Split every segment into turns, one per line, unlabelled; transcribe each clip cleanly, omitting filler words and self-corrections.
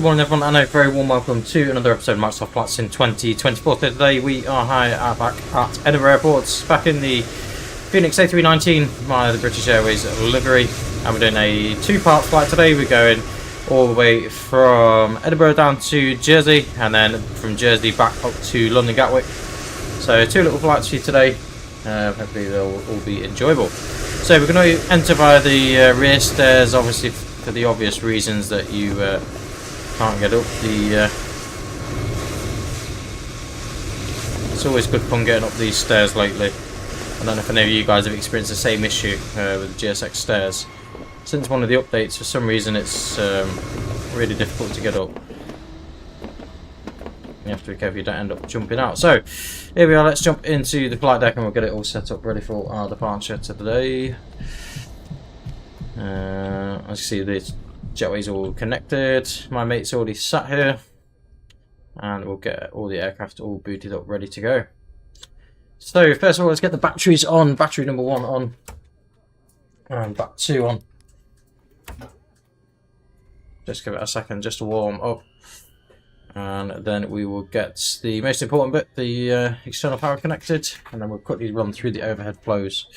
morning everyone, and a very warm welcome to another episode of Microsoft Flight Sim 2024. Today we are back at Edinburgh Airport, back in the Fenix A319 via the British Airways livery, and we're doing a two-part flight today. We're going all the way from Edinburgh down to Jersey, and then from Jersey back up to London Gatwick. So two little flights for you today. Hopefully they'll all be enjoyable. So we're going to enter via the rear stairs, obviously for the obvious reasons that you can't get up the it's always good fun getting up these stairs lately. I don't know if any of you guys have experienced the same issue with the GSX stairs. Since one of the updates, for some reason it's really difficult to get up. You have to be careful you don't end up jumping out. So here we are, let's jump into the flight deck and we'll get it all set up ready for our departure today. As you see, the jetway's all connected. My mate's already sat here, and we'll get all the aircraft all booted up, ready to go. So first of all, let's get the batteries on. Battery number 1 on, and back 2 on. Just give it a second just to warm up, and then we will get the most important bit, the external power connected, and then we'll quickly run through the overhead flows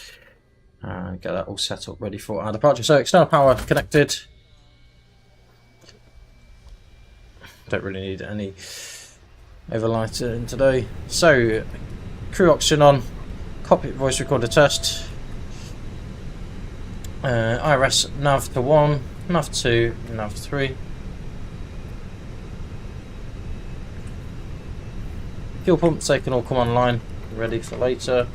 and get that all set up ready for our departure. So external power connected. Don't really need any overlighter in today. So crew oxygen on, cockpit voice recorder test, IRS nav to 1, nav 2, nav 3. Fuel pumps, they can all come online, ready for later.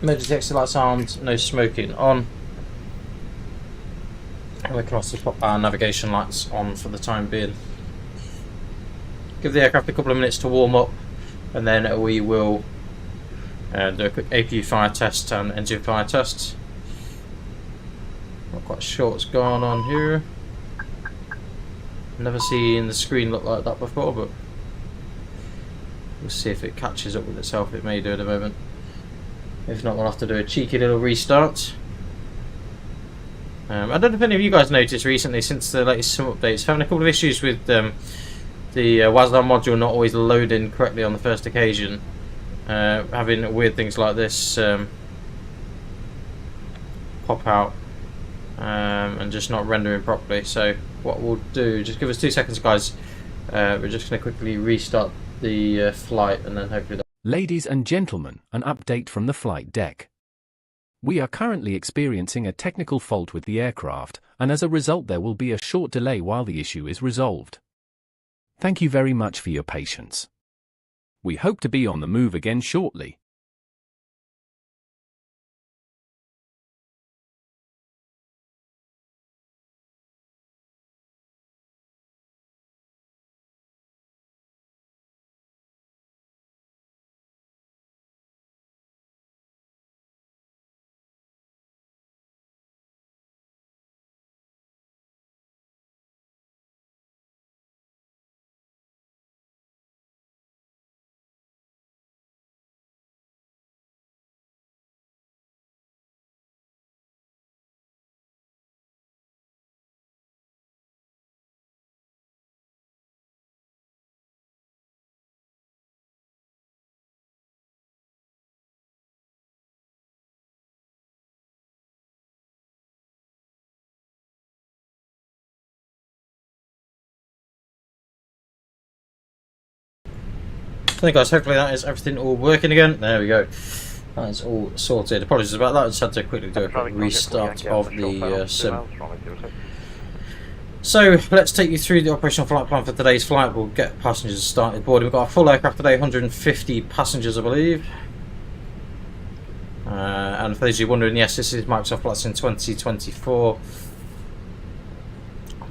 Emergency exit lights armed, no smoking on. And we can also pop our navigation lights on for the time being. Give the aircraft a couple of minutes to warm up, and then we will do a quick APU fire test and engine fire test. Not quite sure what's going on here. Never seen the screen look like that before, but we'll see if it catches up with itself. It may do in a moment. If not, we'll have to do a cheeky little restart. I don't know if any of you guys noticed recently, since the latest sim updates, having a couple of issues with the WASLAN module not always loading correctly on the first occasion. Having weird things like this pop out and just not rendering properly. So what we'll do, just give us 2 seconds guys, we're just going to quickly restart the flight, and then hopefully
Ladies and gentlemen, an update from the flight deck. We are currently experiencing a technical fault with the aircraft, and as a result there will be a short delay while the issue is resolved. Thank you very much for your patience. We hope to be on the move again shortly.
Okay guys, hopefully that is everything all working again. There we go. That is all sorted. Apologies about that, I just had to quickly do a quick restart of the sim. So let's take you through the operational flight plan for today's flight. We'll get passengers started boarding. We've got a full aircraft today, 150 passengers I believe. And for those of you wondering, yes, this is Microsoft Flight Sim 2024.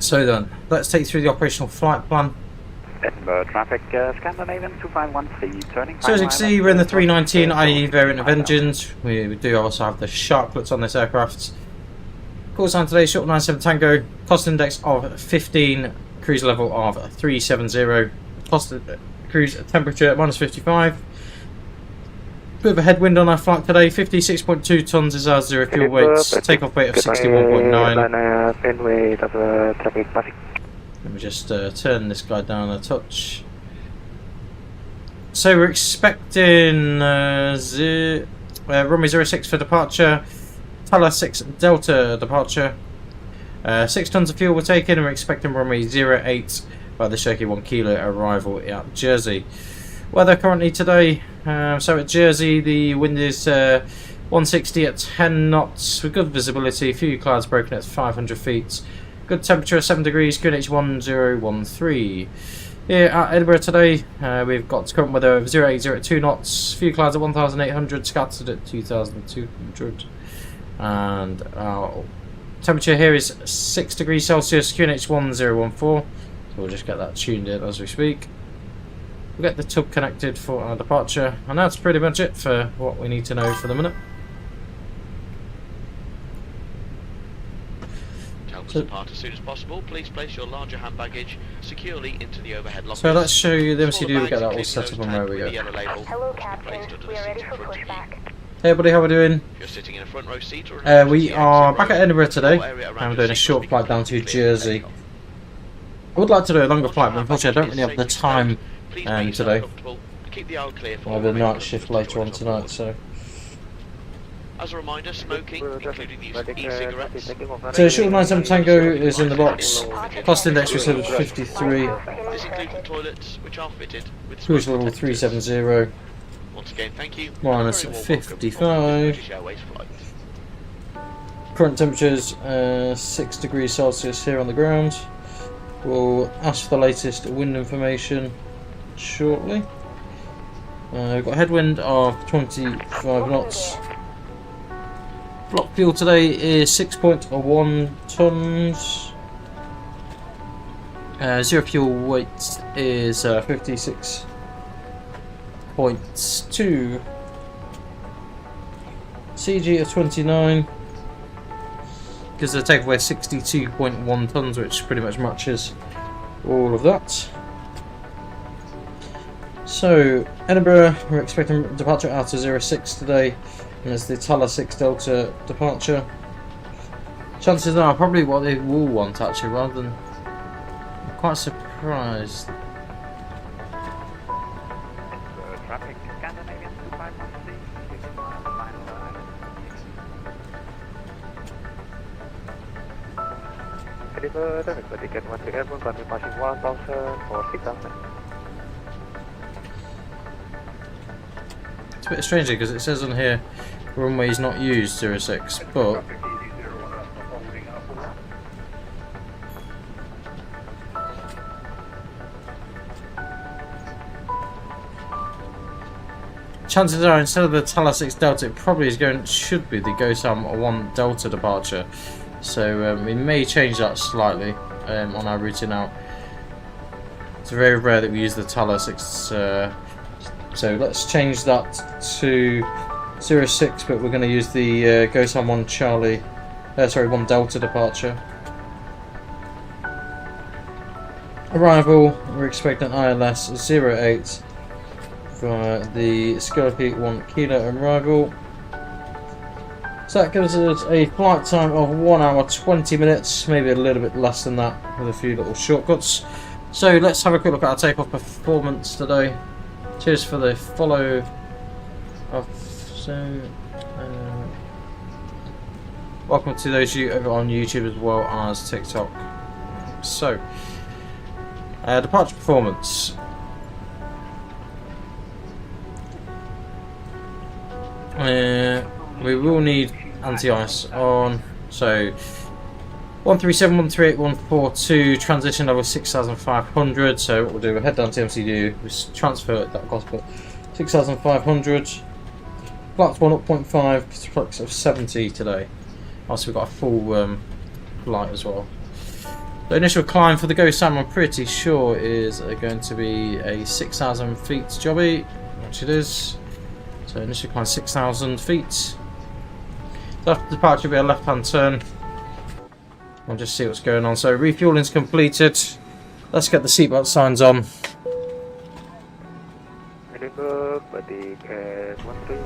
So then, let's take you through the operational flight plan.
Edinburgh traffic, Scandinavian 2513, turning.
So as you can see, we're in the 319 IE variant of engines. We do also have the sharklets on this aircraft. Call sign today, short 97 Tango. Cost index of 15, cruise level of 370. Cost cruise temperature -55. Bit of a headwind on our flight today. 56.2 tons is our zero fuel weight. Takeoff weight of 61.9. Let me just turn this guy down a touch. So we're expecting runway 06 for departure. Tower 6 Delta departure. 6 tons of fuel were taken, and we're expecting runway 08 by the Shaky 1 Kilo arrival at Jersey. Weather currently today, so at Jersey the wind is 160 at 10 knots with good visibility, few clouds broken at 500 feet. Good temperature 7 degrees, QNH 1013. Here at Edinburgh today, we've got current weather of 080 at 2 knots, few clouds at 1800, scattered at 2200. And our temperature here is 6 degrees Celsius, QNH 1014. So we'll just get that tuned in as we speak. We'll get the tug connected for our departure, and that's pretty much it for what we need to know for the minute.
Help us depart as soon as possible. Please place your larger hand baggage securely into the overhead lockers.
So let's show you the MCD. We'll get that all set up and where we go.
Hello, Captain. We are ready for pushback.
Hey everybody, how we doing?
If you're sitting in a front row seat or
we are back at Edinburgh today, and we're doing a short flight down to Jersey. I would like to do a longer flight, but unfortunately I don't really have the time today. I'll have a night shift later on tonight, so.
As a reminder, smoking, including the use of e-cigarettes.
So short 97 Tango is in the box. Cost index was 53.
This includes the toilets, which are fitted with
Cruise level 370.
Once again, thank you.
Minus 55. Current temperatures 6 degrees Celsius here on the ground. We'll ask for the latest wind information shortly. We've got a headwind of 25 knots. Block fuel today is 6.1 tons. Zero fuel weight is 56.2. CG of 29. Because the takeaway is 62.1 tons, which pretty much matches all of that. So, Edinburgh, we're expecting departure out of 06 today, and it's the Tower 6 Delta departure. Chances are probably what they will want actually, rather than. I'm quite surprised.
Traffic Scandinavian 2513. Edinburgh, the ticket 1 to Edinburgh, but departing 1000 for 6000.
It's a bit strange because it says on here runway is not used 06, but chances are instead of the Tower 6 Delta, it probably is should be the GoSam 1 Delta departure. So we may change that slightly on our routing out. It's very rare that we use the Tower 6. So let's change that to 06, but we're going to use the GoSam 1 Charlie, 1 Delta departure. Arrival, we're expecting ILS 08 for the Scorpio 1 Kilo arrival. So that gives us a flight time of 1 hour 20 minutes, maybe a little bit less than that with a few little shortcuts. So let's have a quick look at our takeoff performance today. Cheers for the follow of welcome to those of you over on YouTube as well as TikTok. So departure performance. We will need anti-ice on, so 137, 138, 142, transition level 6500. So what we'll do, we'll head down to MCD, we'll transfer that cost, but 6500. Flight 1.5, flux of 70 today. Also, we've got a full flight as well. The initial climb for the GoSam, I'm pretty sure, is going to be a 6,000 feet jobby, which it is. So initial climb 6,000 feet. So after departure, will be a left-hand turn. We'll just see what's going on. So refueling's completed. Let's get the seatbelt signs on.
Edinburgh, British Airways 13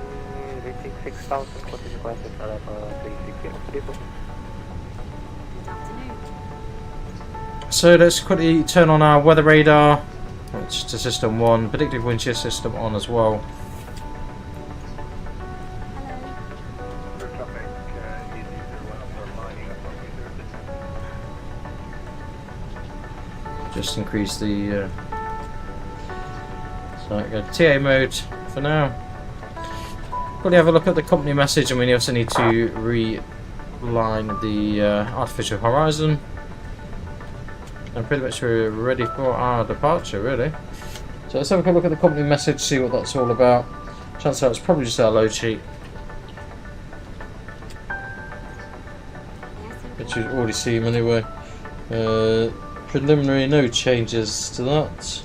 reaching 6,000, continue classes arrival 360.
So let's quickly turn on our weather radar, which is to system 1, predictive wind shear system on as well. Just increase the so go TA mode for now. Quickly have a look at the company message, and we also need to reline the artificial horizon. And pretty much we're ready for our departure, really. So let's have a quick look at the company message, see what that's all about. Chances are it's probably just our load sheet, which you've already seen anyway. Preliminary, no changes to that.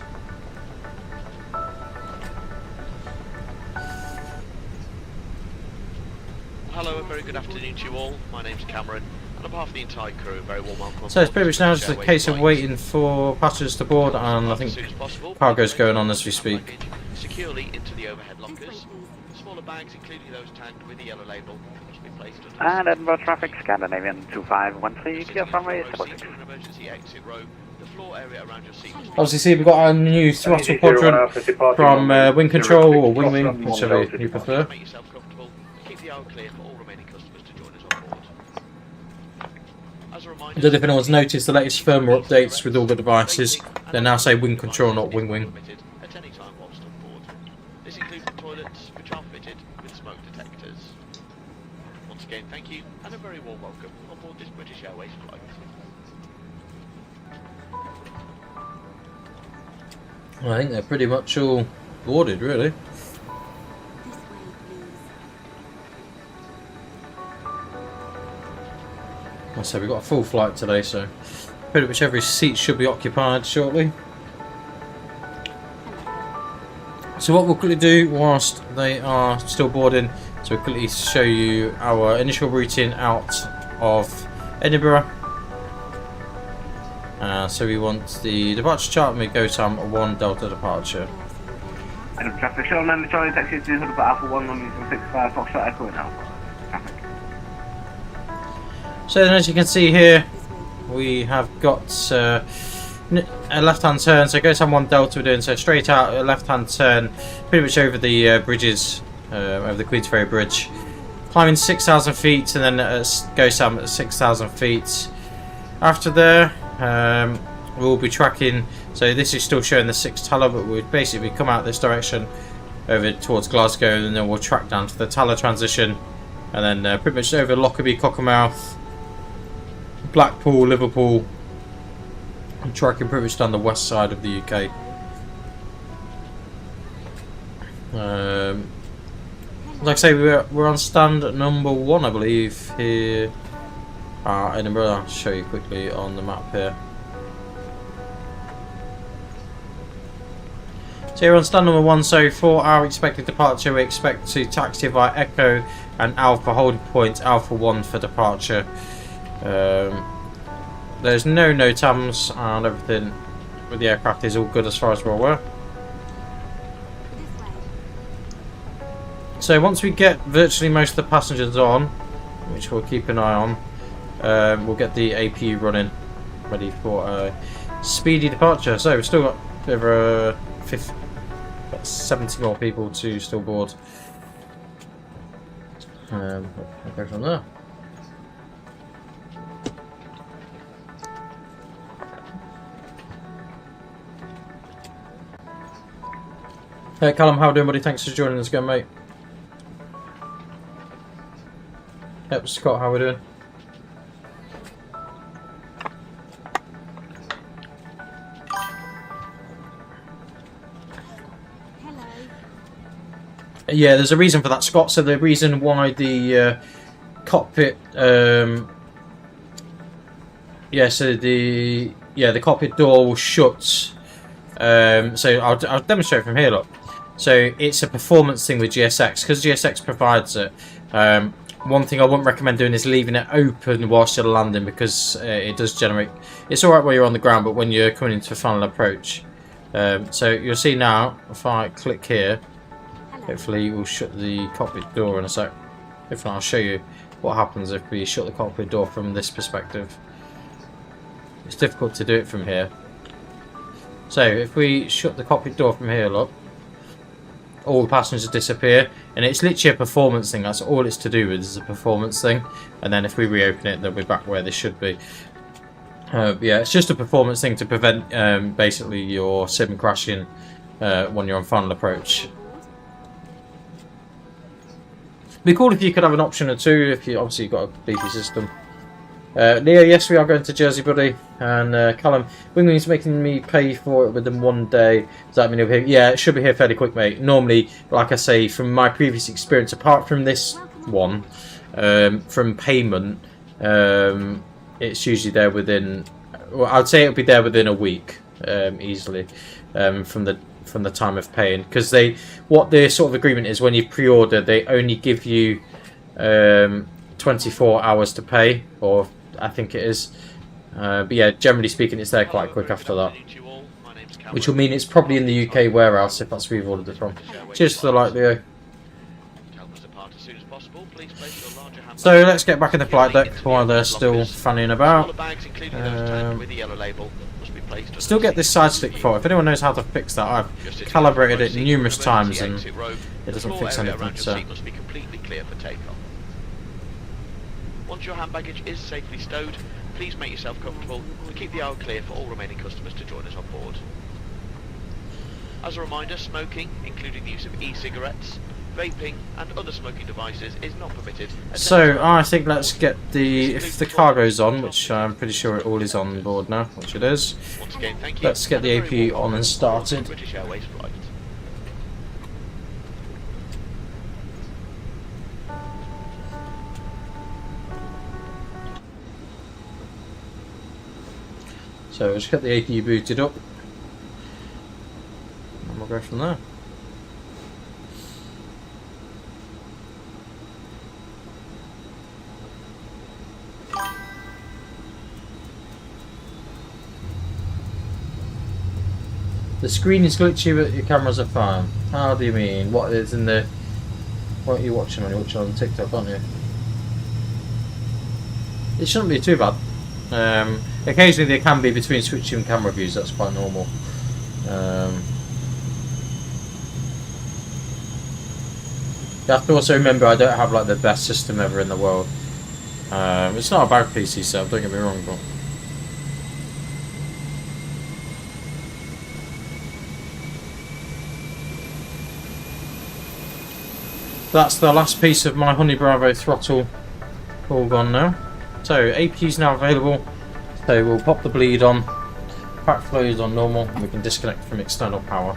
Hello, a very good afternoon to you all. My name's Cameron, and on behalf of the entire crew, a very warm welcome.
So it's pretty much now just a case of waiting for passengers to board, and I think cargo's going on as we speak.
Securely into the overhead lockers. Smaller bags, including those tagged with the yellow label, must be placed under.
And Edinburgh traffic, Scandinavian 2513, clear from runway 76.
Emergency exit row. The floor area around your seat.
Obviously, see we've got our new throttle quadrant from wing control or wing wing, whichever you prefer.
Make yourself comfortable. Keep the aisle clear for all remaining customers to join us on board. As a reminder,
If anyone's noticed the latest firmware updates with all the devices, they now say wing control, not wing wing.
at any time whilst on board. This includes the toilets, which are fitted with smoke detectors. Once again, thank you, and a very warm welcome on board this British Airways flight.
I think they're pretty much all boarded, really. I said we've got a full flight today, so pretty much every seat should be occupied shortly. So what we'll quickly do whilst they are still boarding, so we'll quickly show you our initial routing out of Edinburgh. So we want the departure chart, and we go to 1 Delta departure.
Edinburgh traffic, show remember Charlie taxi to Hood Alpha 1 London 65 Foxtrot Echo and Alpha. Traffic.
So then, as you can see here, we have got a left-hand turn. So go to 1 Delta, we're doing so straight out, a left-hand turn, pretty much over the bridges, over the Queensferry Bridge, climbing 6,000 feet, and then go Sam at 6,000 feet. After there, we'll be tracking. So this is still showing the 6 Taller, but we'll basically come out this direction over towards Glasgow, and then we'll track down to the Taller transition, and then pretty much over Lockerbie, Cockermouth, Blackpool, Liverpool, and tracking pretty much down the west side of the UK. Like I say, we're on stand number 1, I believe, here at Edinburgh. I'll show you quickly on the map here. So you're on stand number 1, so for our expected departure, we expect to taxi via Echo and Alpha, holding point Alpha 1 for departure. There's no NOTAMs, and everything with the aircraft is all good as far as we're aware. So once we get virtually most of the passengers on, which we'll keep an eye on, we'll get the APU running, ready for a speedy departure. So we've still got over 70 more people to still board. We'll go from there. Hey Callum, how are you doing, buddy? Thanks for joining us again, mate. Yep, Scott, how are we doing? Yeah, there's a reason for that, Scott. So the reason why the cockpit, the cockpit door will shut. So I'll demonstrate from here. Look, so it's a performance thing with GSX, because GSX provides it. One thing I wouldn't recommend doing is leaving it open whilst you're landing, because it does generate. It's all right when you're on the ground, but when you're coming into a final approach. So you'll see now, if I click here, Hopefully we'll shut the cockpit door in a sec. If not, I'll show you what happens if we shut the cockpit door from this perspective. It's difficult to do it from here. So if we shut the cockpit door from here, look, all the passengers disappear, and it's literally a performance thing. That's all it's to do with, is a performance thing. And then if we reopen it, they'll be back where they should be. Yeah, it's just a performance thing to prevent basically your sim crashing when you're on final approach. It'd be cool if you could have an option or two, if you obviously got a beefy system. Leo, yes, we are going to Jersey, buddy. And Callum, Wingwing's making me pay for it within 1 day. Does that mean it'll be here? Yeah, it should be here fairly quick, mate. Normally, like I say, from my previous experience, apart from this one, from payment, it's usually there within. Well, I'd say it'll be there within a week, easily, from the time of paying. Because what their sort of agreement is, when you pre-order, they only give you 24 hours to pay, or I think it is. But yeah, generally speaking, it's there quite quick after that. Which will mean it's probably in the UK warehouse, if that's where you've ordered it from. Cheers for the light, Leo. So let's get back in the flight deck while they're still fanning about. Still get this side stick fault. If anyone knows how to fix that, I've calibrated it numerous times and it doesn't fix anything. So.
Once your hand baggage is safely stowed, please make yourself comfortable and keep the aisle clear for all remaining customers to join us on board. As a reminder, smoking, including the use of e-cigarettes, vaping and other smoking devices is not permitted.
So I think let's get if the cargo's on, which I'm pretty sure it all is on board now, which it is.
Once again, thank you.
Let's get the AP on and started.
British Airways flight.
So let's get the AP booted up, and we'll go from there. The screen is glitchy, but your cameras are fine. How do you mean? What is in the? What are you watching on? You're watching on TikTok, aren't you? It shouldn't be too bad. Occasionally there can be between switching camera views. That's quite normal. You have to also remember I don't have like the best system ever in the world. It's not a bad PC setup, don't get me wrong, but. That's the last piece of my Honey Bravo throttle all gone now. So AP is now available. So we'll pop the bleed on, pack flows on normal, and we can disconnect from external power.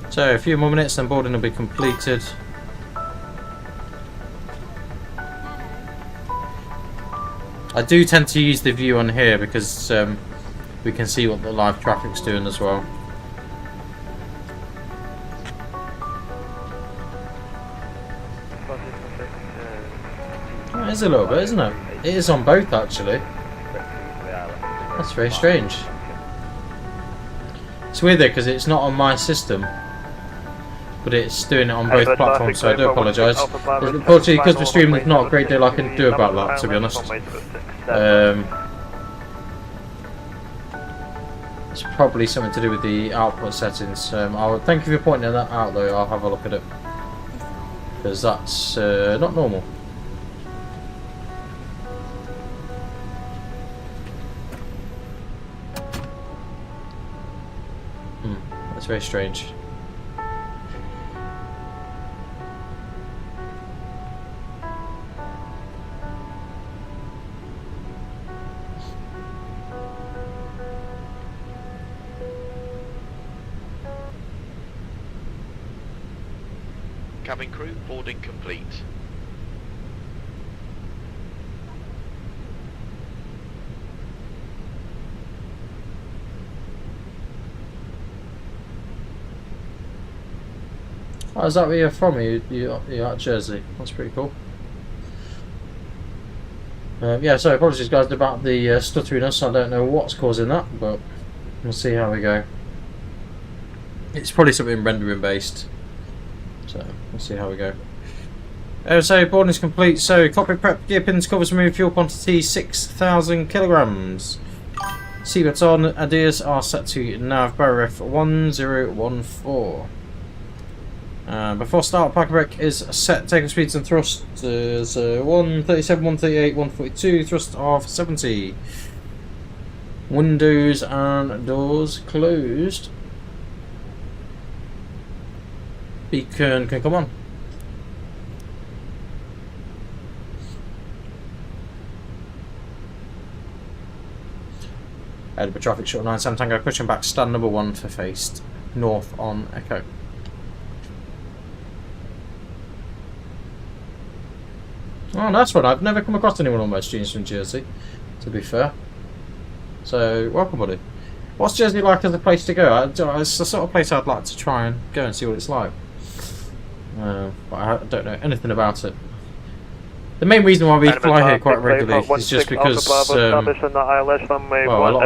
So a few more minutes and boarding will be completed. I do tend to use the view on here because we can see what the live traffic's doing as well. It is a little bit, isn't it? It is on both actually. That's very strange. It's weird though because it's not on my system, but it's doing it on both platforms, so I do apologise. Unfortunately, because we're streaming, there's not a great deal I can do about that, to be honest. It's probably something to do with the output settings. I'll thank you for pointing that out though. I'll have a look at it because that's not normal. That's very strange.
Cabin crew, boarding complete.
Oh, is that where you're from? You're at Jersey. That's pretty cool. Yeah, so apologies guys about the stutteriness. I don't know what's causing that, but we'll see how we go. It's probably something rendering based, so we'll see how we go. So boarding is complete. So cockpit prep, gear pins, covers removed, fuel quantity 6,000 kilograms. Seatbelts on, adheres are set to nav barref 1014. Before start, parking brake is set. Takeoff speeds and thrust is 137, 138, 142. Thrust of 70. Windows and doors closed. Beacon can come on. Edinburgh traffic short 97 Tango, pushing back, stand number 1 for faced north on Echo. Oh, that's one. I've never come across anyone on my students from Jersey, to be fair. So, welcome, buddy. What's Jersey like as a place to go? It's the sort of place I'd like to try and go and see what it's like. But I don't know anything about it. The main reason why we fly here quite regularly is just because, well, a lot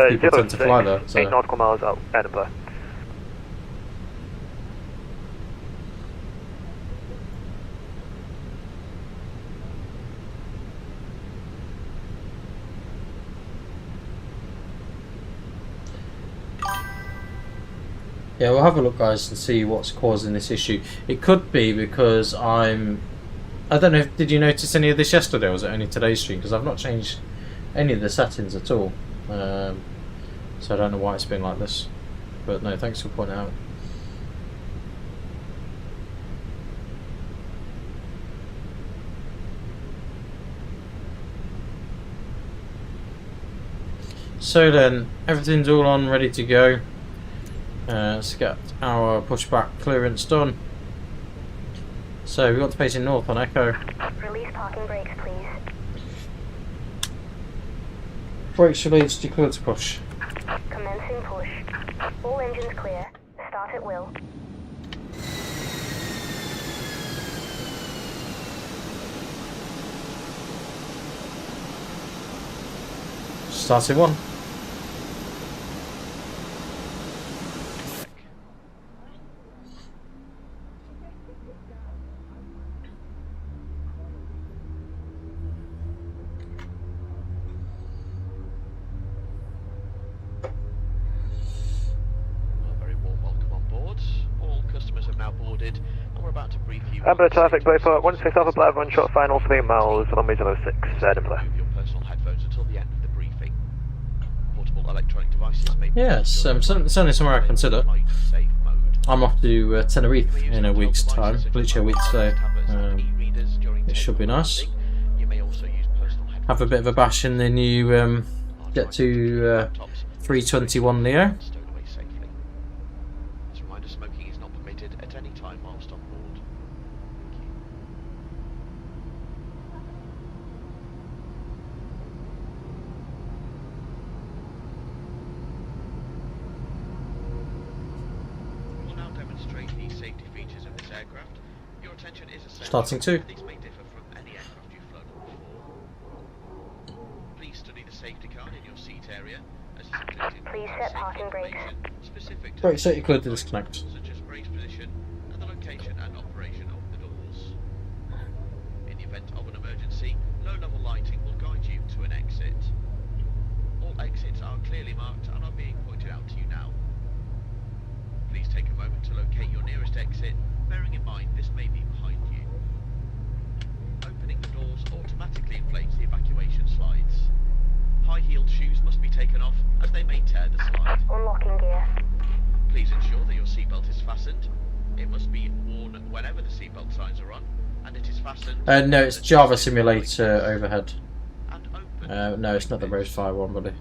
of people tend to fly there. So.
8 nautical miles out, Edinburgh.
Yeah, we'll have a look, guys, and see what's causing this issue. It could be because I don't know, did you notice any of this yesterday, or was it only today's stream? Because I've not changed any of the settings at all. So I don't know why it's been like this. But no, thanks for pointing out. So then, everything's all on, ready to go. Let's get our pushback clearance done. So we've got the facing north on Echo.
Release parking brakes, please.
Brakes released, you're clear to push.
Commencing push. All engines clear. Start at will.
Starting 1.
Edinburgh traffic, Beaufort 16 Alpha Bravo, 1 shot final 3 miles, runway 06, Edinburgh.
Your personal headphones until the end of the briefing. Portable electronic devices may be
Yes, certainly somewhere I consider. I'm off to Tenerife in a week's time, literally a week today. It should be nice. Have a bit of a bash in the new Get to 321 Neo. Starting 2.
These may differ from any aircraft you've flown before. Please study the safety card in your seat area as it's included.
Please set parking brakes.
Specific to
Brake set you clear to disconnect.
such as brace position and the location and operation of the doors. In the event of an emergency, low-level lighting will guide you to an exit. All exits are clearly marked and are being pointed out to you now. Please take a moment to locate your nearest exit, bearing in mind this may be behind you. Opening the doors automatically inflates the evacuation slides. High-heeled shoes must be taken off as they may tear the slide.
Unlocking gear.
Please ensure that your seatbelt is fastened. It must be worn whenever the seatbelt signs are on, and it is fastened.
No, it's Java Simulator overhead.
And open.
No, it's not the Rosefire one, buddy.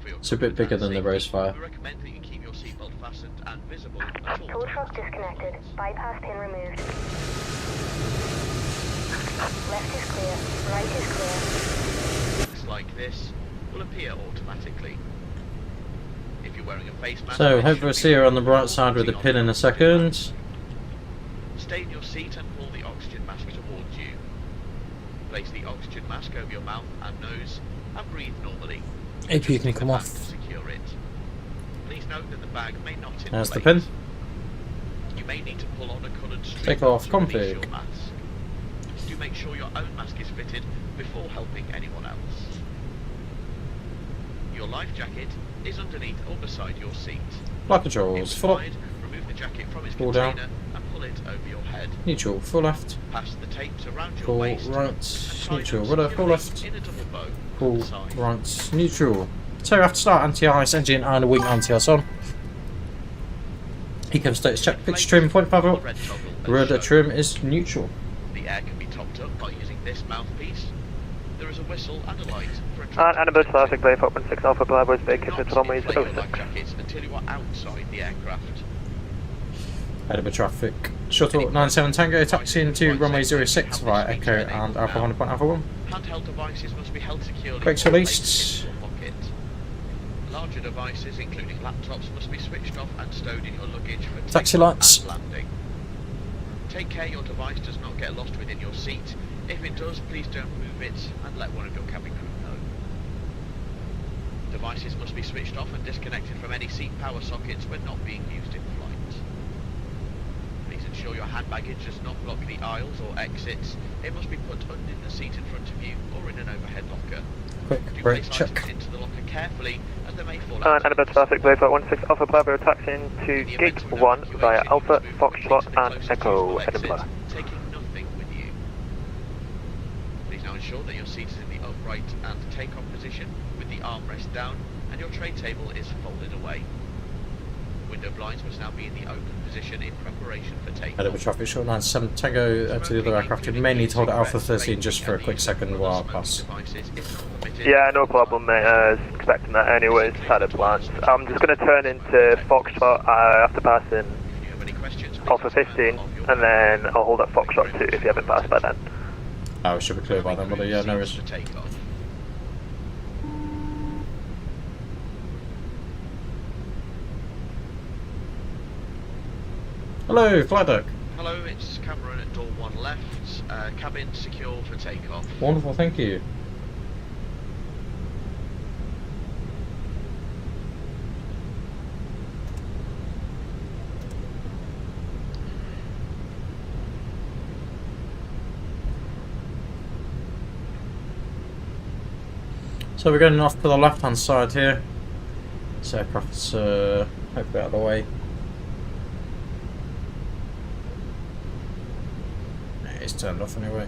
It's a bit bigger than the Rosefire.
We recommend that you keep your seatbelt fastened and visible at all
Tow
times.
truck disconnected. Bypass pin removed. Left is clear. Right is clear.
Things like this will appear automatically. If you're wearing a face mask,
So, hopefully we'll see her on the right side with the pin in a second.
Stay in your seat and pull the oxygen mask towards you. place the oxygen mask over your mouth and nose and breathe normally.
AP can
Adjust
come
the
off.
bag to secure it. Please note that the bag may not inflate.
There's the pin.
You may need to pull on a coloured string
Take off
to release
config.
your mask. Do make sure your own mask is fitted before helping anyone else. Your life jacket is underneath or beside your seat.
Flight controls, full up.
Inside, remove the jacket from its
Pull
container
down.
and pull it over your head.
Neutral, full left.
Pass the tapes around your
Pull
waist.
right,
and tie
neutral,
them
rudder, full
securely
left.
in a double bow
Pull
on the side.
right, neutral. So after start, anti-ice engine and wing anti-ice on. Ecom status check, pitch trim 0.5 up.
Red toggle as
Rudder
shown.
trim is neutral.
The air can be topped up by using this mouthpiece. There is a whistle and a light for a
And Edinburgh traffic, Playport 16 Alpha Bravo is vacated
Do
to
not
runway
inflate your
06.
life jackets until you are outside the aircraft.
Edinburgh traffic. Shuttle 97 Tango taxiing to runway 06 via Echo and Alpha 100.1.
Handheld devices must be held securely.
Brakes
or
released.
placed in your pocket. Larger devices, including laptops, must be switched off and stowed in your luggage for
Taxi
takeoff
lights.
and landing. Take care your device does not get lost within your seat. If it does, please don't move it and let one of your cabin crew know. Devices must be switched off and disconnected from any seat power sockets when not being used in flight. Please ensure your hand baggage does not block the aisles or exits. It must be put under the seat in front of you or in an overhead locker.
Quick
Do
brake
place
check.
items into the locker carefully as they may fall
And
out.
Edinburgh traffic, Playport 16 Alpha Bravo taxiing to
In the
Gig
event of an
1
evacuation,
via
please
Alpha,
move quickly
Foxtrot
to the
and
closest
Echo
usable exit,
Edinburgh.
taking nothing with you. Please now ensure that your seat is in the upright and take-off position with the armrest down and your tray table is folded away. Window blinds must now be in the open position in preparation for takeoff.
Edinburgh traffic. Shuttle 97 Tango to the other aircraft. You may need to hold Alpha 13 just for a quick second while I pass.
Yeah, no problem, mate. I was expecting that anyways. Had it planned. I'm just going to turn into Foxtrot after passing Alpha 15, and then I'll hold at Foxtrot 2 if you haven't passed by then.
Oh, we should be clear by then, but yeah, no risk. Hello, flight deck.
Hello, it's Cameron at door 1 left. Cabin secure for takeoff.
Wonderful, thank you. So we're going off to the left hand side here. This aircraft's hopefully out of the way. It's turned off anyway.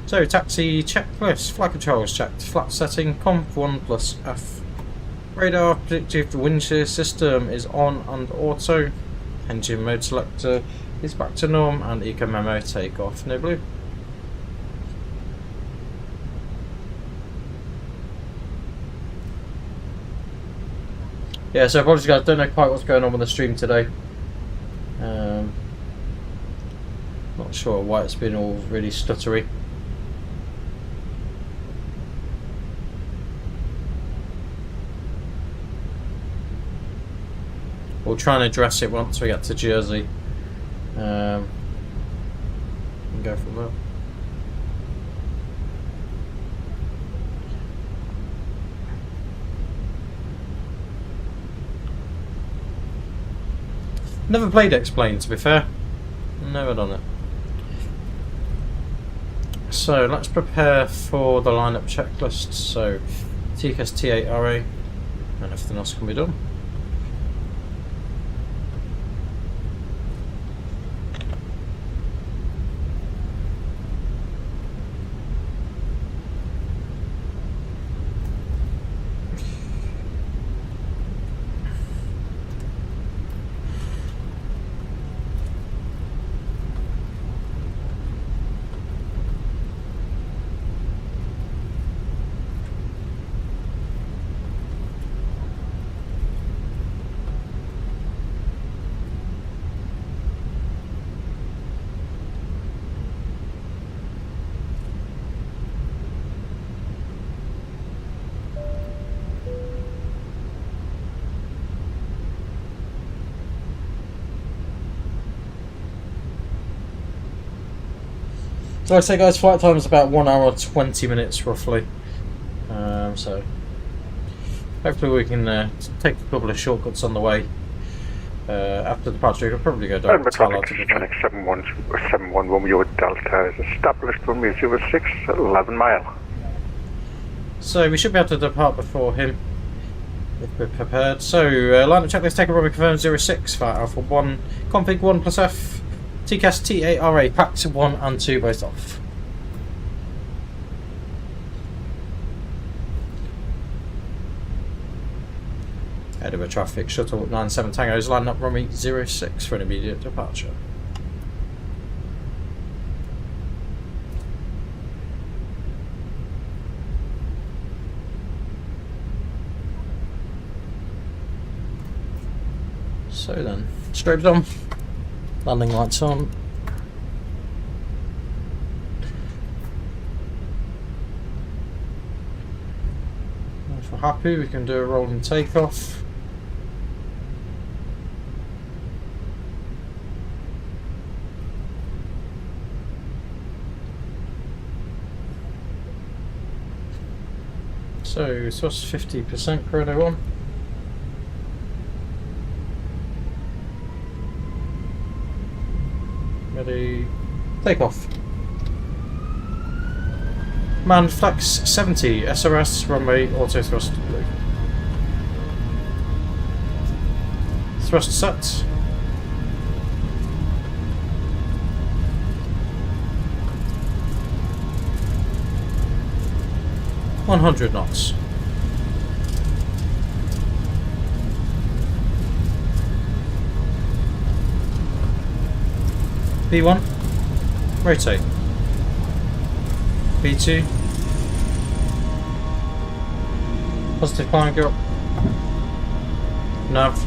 So taxi checklist, flight controls checked, flap setting, conf 1 plus F. Radar predictive wind shear system is on and auto. Engine mode selector is back to norm and eco memo takeoff no blue. Yeah, so apologies guys, don't know quite what's going on with the stream today. Not sure why it's been all really stuttery. We'll try and address it once we get to Jersey. And go from there. Never played Explain, to be fair. Never done it. So let's prepare for the lineup checklist. So TCAS T8RA and everything else can be done. So like I say, guys, flight time is about 1 hour 20 minutes roughly. So hopefully we can take a couple of shortcuts on the way. After departure, we could probably go down to
Fenix 711 Romeo Delta is established from 06, 11 mile.
So we should be able to depart before him if we're prepared. So line up checklist, take a runway confirmed 06 for Alpha 1, config 1 plus F, TCAS T8RA, packs 1 and 2 both off. Edinburgh traffic, shuttle 97 Tangos, line up runway 06 for an immediate departure. So then, strobes on, landing lights on. If we're happy, we can do a rolling takeoff. So, thrust 50%, chrono on. Ready, take off. Man flex 70, SRS, runway, auto thrust blue. Thrust set. $100 knots. B1, rotate. B2, positive climb, go up. Nav.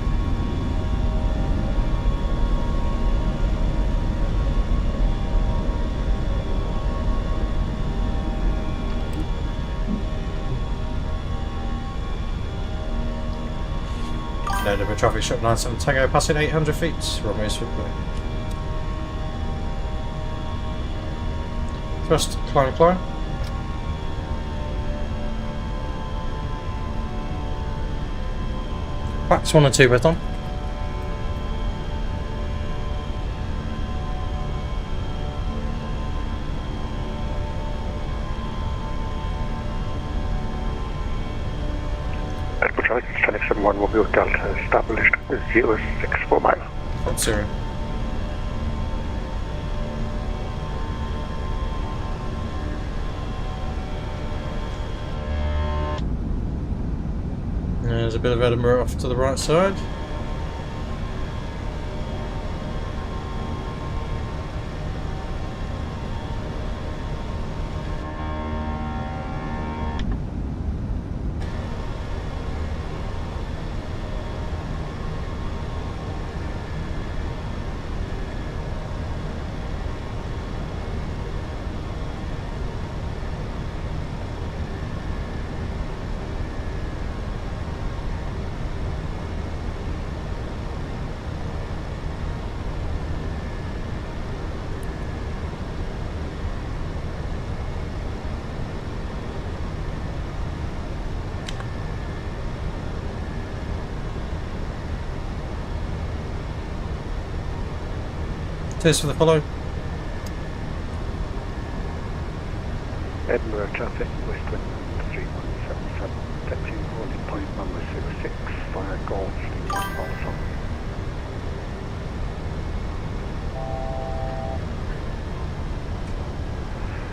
Edinburgh traffic shop 97 Tango, passing 800 feet, runway swiftly. Thrust, climb, climb. Backs 1 and 2 both on.
Edinburgh Fenix 711 Romeo Delta established 064 mile.
Front 0. There's a bit of Edinburgh off to the right side. Test for the follow.
Edinburgh traffic, west wind 3177, taxi holding point number 66, via Golf, also.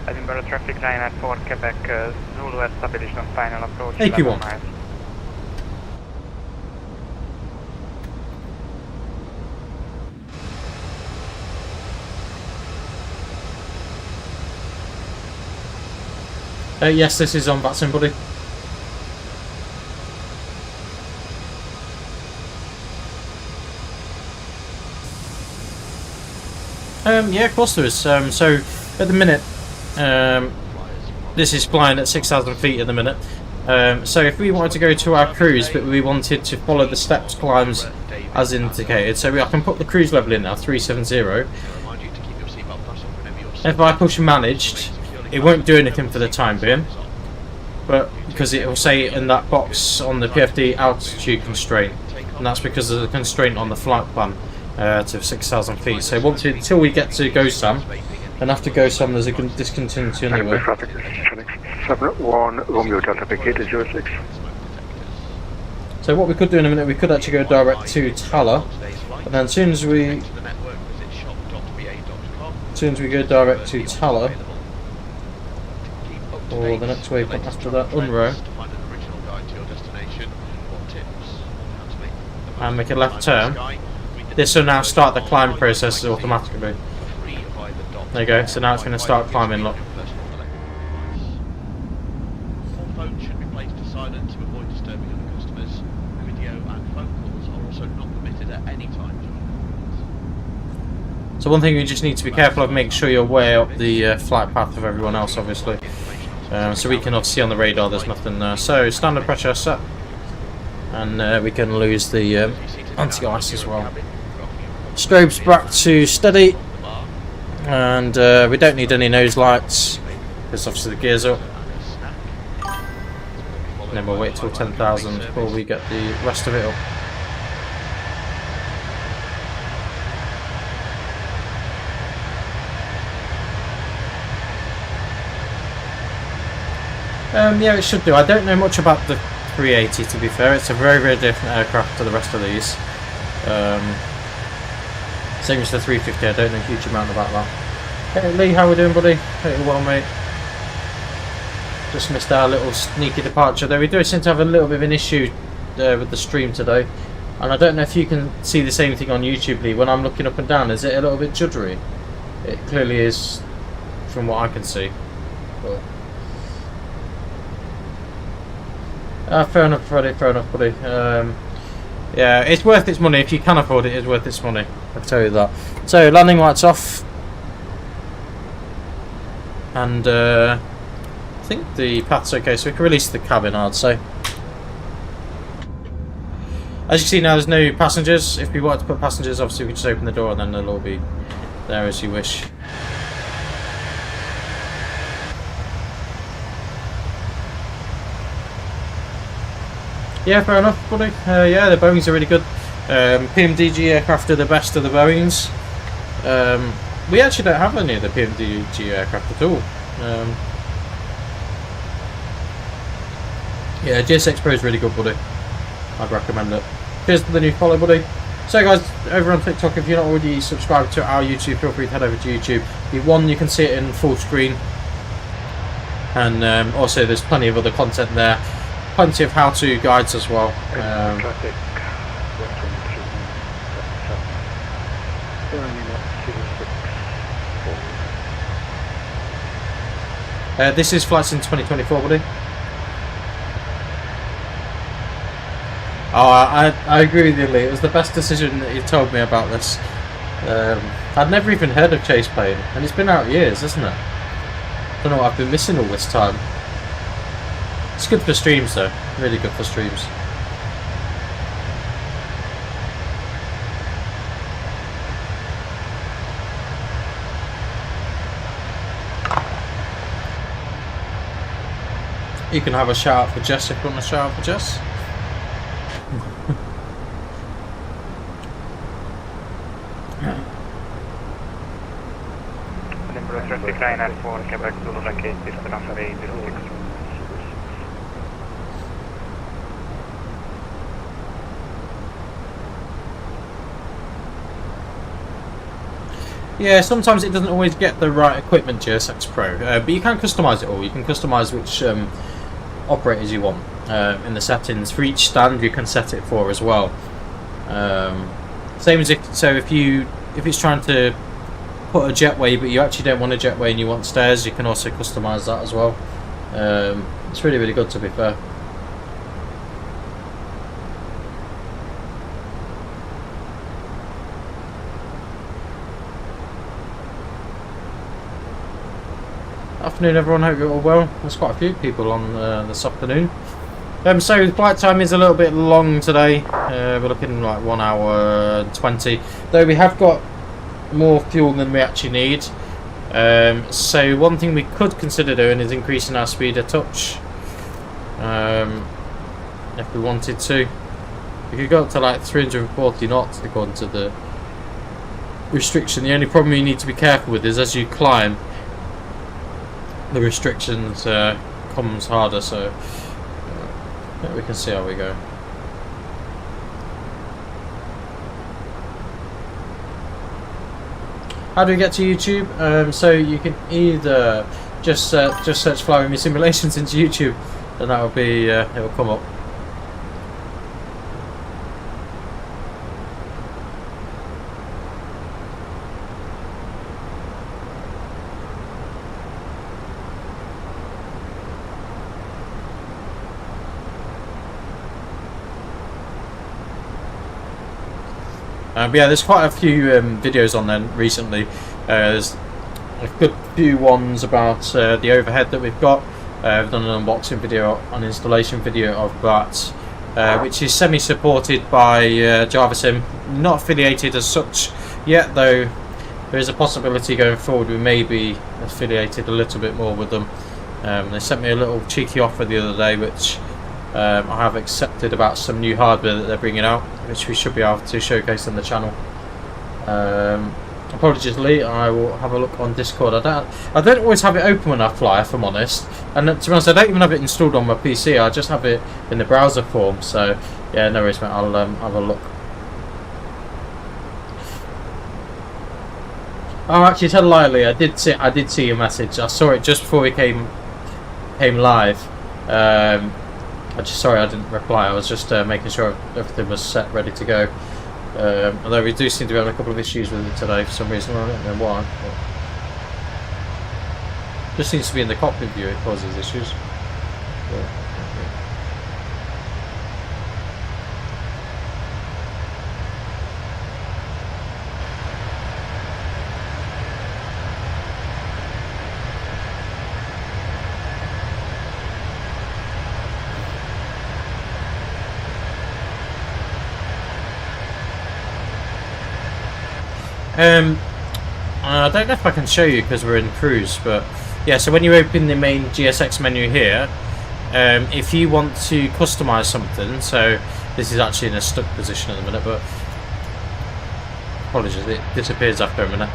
Edinburgh traffic line at 4 Quebec, Zulu established on final approach.
AQ1. Yes, this is on VATSIM, buddy. Yeah, of course there is. So at the minute, this is flying at 6,000 feet at the minute. So if we wanted to go to our cruise, but we wanted to follow the steps climbs as indicated, so I can put the cruise level in now, 370. If I push managed, it won't do anything for the time being, but because it will say in that box on the PFD altitude constraint, and that's because of the constraint on the flight plan to 6,000 feet. So until we get to GoSam, and after GoSam there's a discontinuity anyway.
Traffic, Fenix 71, Romeo Delta Big 06.
So what we could do in a minute, we could actually go direct to Tala, and then as soon as we go direct to Tala, or the next waypoint after that, Unro, and make a left turn, this will now start the climb process automatically. There you go, so now it's going to start climbing, look.
All phones should be placed to silent to avoid disturbing other customers. Video and phone calls are also not permitted at any time.
So one thing you just need to be careful of, make sure you're way up the flight path of everyone else, obviously. So we can obviously see on the radar there's nothing there. So standard pressure set, and we can lose the anti-ice as well. Strobes back to steady, and we don't need any nose lights because obviously the gear's up. And then we'll wait till 10,000 before we get the rest of it up. Yeah, it should do. I don't know much about the 380, to be fair. It's a very, very different aircraft to the rest of these. Same as the 350, I don't know a huge amount about that. Hey Lee, how we doing, buddy? Hope you're well, mate. Just missed our little sneaky departure there. We do seem to have a little bit of an issue with the stream today. And I don't know if you can see the same thing on YouTube, Lee. When I'm looking up and down, is it a little bit juddery? It clearly is, from what I can see. But fair enough, Freddie, fair enough, buddy. Yeah, it's worth its money. If you can afford it, it's worth its money. I'll tell you that. So, landing lights off. And I think the path's okay, so we can release the cabin, I'd say. As you see now, there's no passengers. If we wanted to put passengers, obviously we just open the door and then they'll all be there as you wish. Yeah, fair enough, buddy. Yeah, the Boeings are really good. PMDG aircraft are the best of the Boeings. We actually don't have any of the PMDG aircraft at all. Yeah, GSX Pro is really good, buddy. I'd recommend it. Here's the new follow, buddy. So guys, over on TikTok, if you're not already subscribed to our YouTube, feel free to head over to YouTube. You can see it in full screen. And also there's plenty of other content there. Plenty of how-to guides as well.
Traffic,
this is flights in 2024, buddy. Oh, I agree with you, Lee. It was the best decision that you told me about this. I'd never even heard of Chase Plane, and it's been out years, isn't it? Don't know what I've been missing all this time. It's good for streams though, really good for streams. You can have a shout out for Jess if you want to shout out for Jess.
Edinburgh traffic line at 4, Quebec Zulu Racket, runway 06.
Yeah, sometimes it doesn't always get the right equipment, GSX Pro, but you can customise it all. You can customise which operators you want in the settings. For each stand you can set it for as well. Same as if it's trying to put a jetway but you actually don't want a jetway and you want stairs, you can also customise that as well. It's really, really good, to be fair. Afternoon everyone, hope you're all well. There's quite a few people on this afternoon. So the flight time is a little bit long today. We're looking like 1 hour and 20. Though we have got more fuel than we actually need. So one thing we could consider doing is increasing our speed a touch, if we wanted to. We could go up to like 340 knots according to the restriction. The only problem you need to be careful with is as you climb, the restrictions comes harder, so we can see how we go. How do we get to YouTube? So you can either just search Flying Me Simulations into YouTube, and that will be it will come up. But yeah, there's quite a few videos on there recently. There's a good few ones about the overhead that we've got. I've done an unboxing video, an installation video of that, which is semi-supported by VATSIM. Not affiliated as such yet, though there is a possibility going forward we may be affiliated a little bit more with them. They sent me a little cheeky offer the other day, which I have accepted, about some new hardware that they're bringing out, which we should be able to showcase on the channel. Apologies, Lee. I will have a look on Discord. I don't always have it open when I fly, if I'm honest. And to be honest, I don't even have it installed on my PC. I just have it in the browser form. So yeah, no worries, mate. I'll have a look. Oh, actually, tell a lie, Lee. I did see your message. I saw it just before we came live. Sorry I didn't reply. I was just making sure everything was set, ready to go. Although we do seem to be having a couple of issues with it today for some reason. I don't know why. But just seems to be in the cockpit view it causes issues. I don't know if I can show you because we're in cruise, but yeah, so when you open the main GSX menu here, if you want to customize something, so this is actually in a stuck position at the minute, but apologies, it disappears after a minute.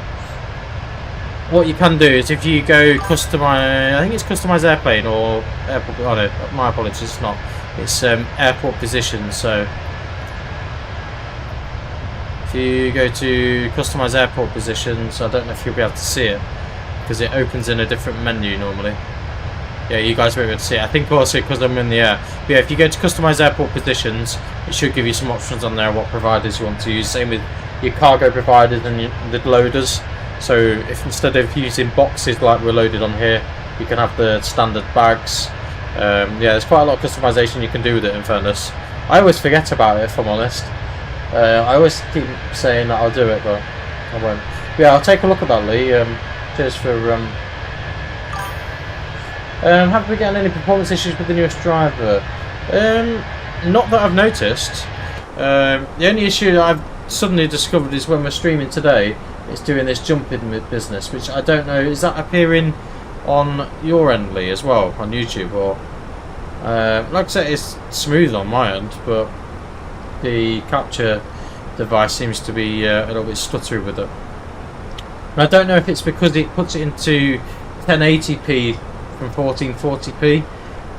What you can do is if you go customize, I think it's customize airplane or airport, oh no, my apologies, it's not, it's airport position. So if you go to customize airport positions, I don't know if you'll be able to see it because it opens in a different menu normally. Yeah, you guys won't be able to see it. I think also because I'm in the air. But yeah, if you go to customize airport positions, it should give you some options on there what providers you want to use. Same with your cargo providers and the loaders. So if instead of using boxes like we're loaded on here, you can have the standard bags. Yeah, there's quite a lot of customization you can do with it, in fairness. I always forget about it, if I'm honest. I always keep saying that I'll do it, but I won't. Yeah, I'll take a look at that, Lee. Cheers for... have we getting any performance issues with the newest driver? Not that I've noticed. The only issue that I've suddenly discovered is when we're streaming today, it's doing this jumping business, which I don't know, is that appearing on your end, Lee, as well, on YouTube? Or like I said, it's smooth on my end, but the capture device seems to be a little bit stuttery with it. And I don't know if it's because it puts it into 1080p from 1440p.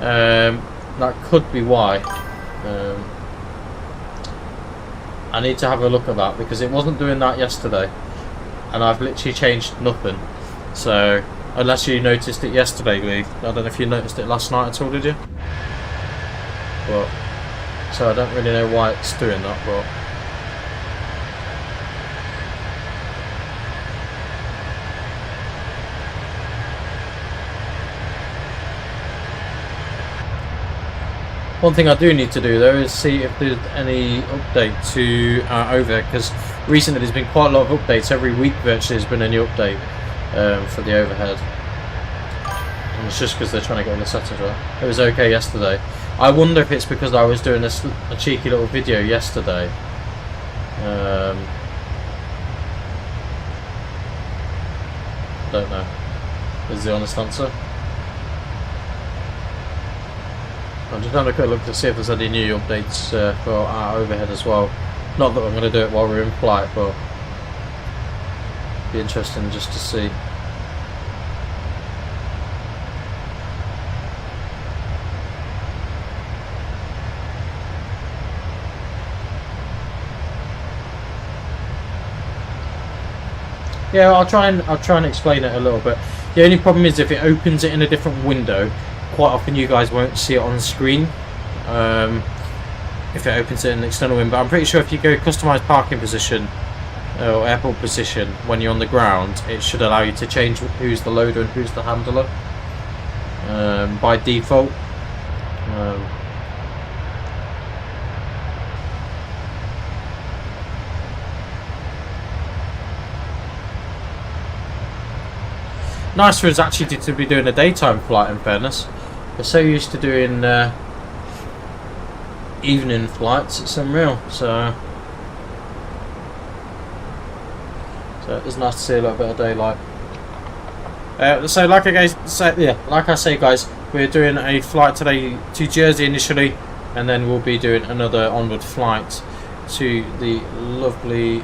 That could be why. I need to have a look at that because it wasn't doing that yesterday, and I've literally changed nothing. So unless you noticed it yesterday, Lee, I don't know if you noticed it last night at all, did you? But so I don't really know why it's doing that, but one thing I do need to do though is see if there's any update to overhead, because recently there's been quite a lot of updates. Every week virtually there's been a new update for the overhead, and it's just because they're trying to get all the settings right. It was okay yesterday. I wonder if it's because I was doing a cheeky little video yesterday. don't know, is the honest answer. I'm just having a quick look to see if there's any new updates for our overhead as well. Not that I'm going to do it while we're in flight, but it'd be interesting just to see. Yeah, I'll try and explain it a little bit. The only problem is if it opens it in a different window, quite often you guys won't see it on screen. If it opens it in an external window, but I'm pretty sure if you go customize parking position or airport position when you're on the ground, it should allow you to change who's the loader and who's the handler by default. Nice for us actually to be doing a daytime flight, in fairness. We're so used to doing evening flights, it's unreal. So it's nice to see a little bit of daylight. So like I say guys, we're doing a flight today to Jersey initially, and then we'll be doing another onward flight to the lovely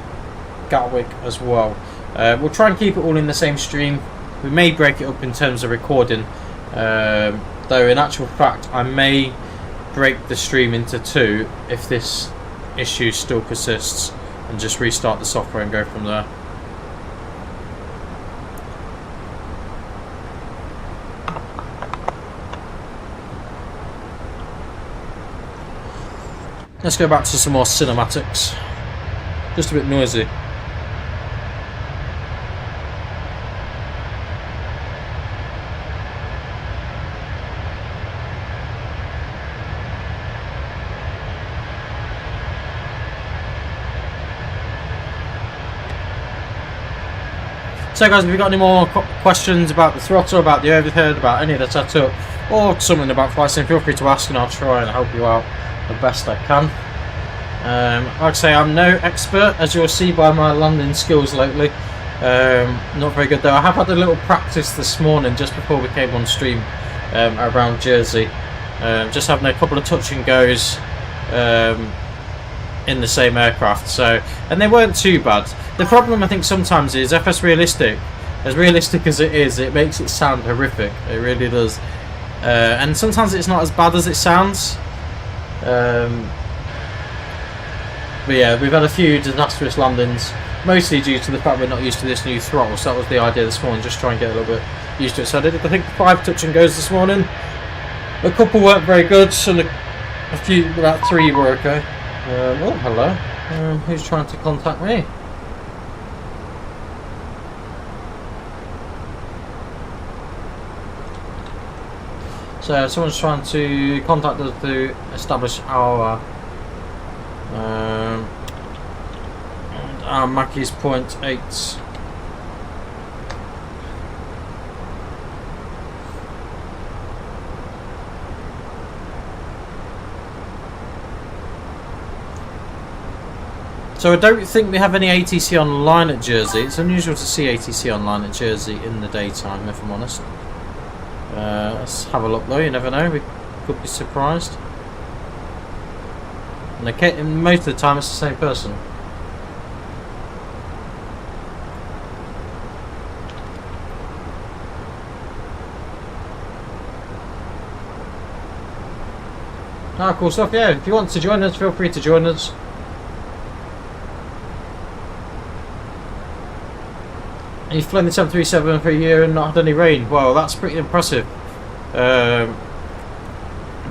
Gatwick as well. We'll try and keep it all in the same stream. We may break it up in terms of recording, though in actual fact I may break the stream into two if this issue still persists, and just restart the software and go from there. Let's go back to some more cinematics. Just a bit noisy. So guys, if you've got any more questions about the throttle, about the overhead, about any of the setup, or something about flight sim, feel free to ask and I'll try and help you out the best I can. Like I say, I'm no expert, as you'll see by my landing skills lately. Not very good though. I have had a little practice this morning just before we came on stream around Jersey. Just having a couple of touch and goes in the same aircraft, so, and they weren't too bad. The problem I think sometimes is FS realistic as it is, it makes it sound horrific. It really does. And sometimes it's not as bad as it sounds. But yeah, we've had a few disastrous landings, mostly due to the fact we're not used to this new throttle. So that was the idea this morning, just try and get a little bit used to it. So I did, I think, 5 touch and goes this morning. A couple weren't very good, so a few, about 3 were okay. Oh, hello. Who's trying to contact me? So someone's trying to contact us to establish our Mackey's 0.8. So I don't think we have any ATC online at Jersey. It's unusual to see ATC online at Jersey in the daytime, if I'm honest. Let's have a look though, you never know, we could be surprised. And most of the time it's the same person. Ah, cool stuff, yeah. If you want to join us, feel free to join us. And you've flown the 737 for a year and not had any rain. Well, that's pretty impressive.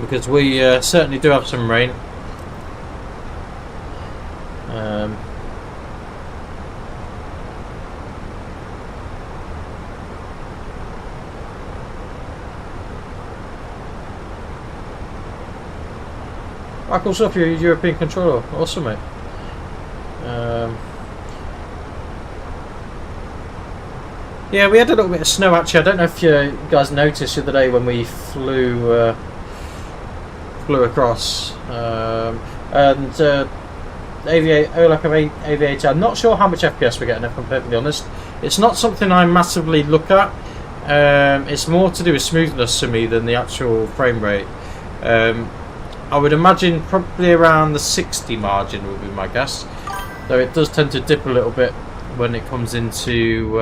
Because we certainly do have some rain. Cool stuff, you're a European controller. Awesome, mate. Yeah, we had a little bit of snow actually. I don't know if you guys noticed the other day when we flew across. Aviator, I'm not sure how much FPS we're getting, if I'm perfectly honest. It's not something I massively look at. It's more to do with smoothness to me than the actual frame rate. I would imagine probably around the 60 margin would be my guess, though it does tend to dip a little bit when it comes into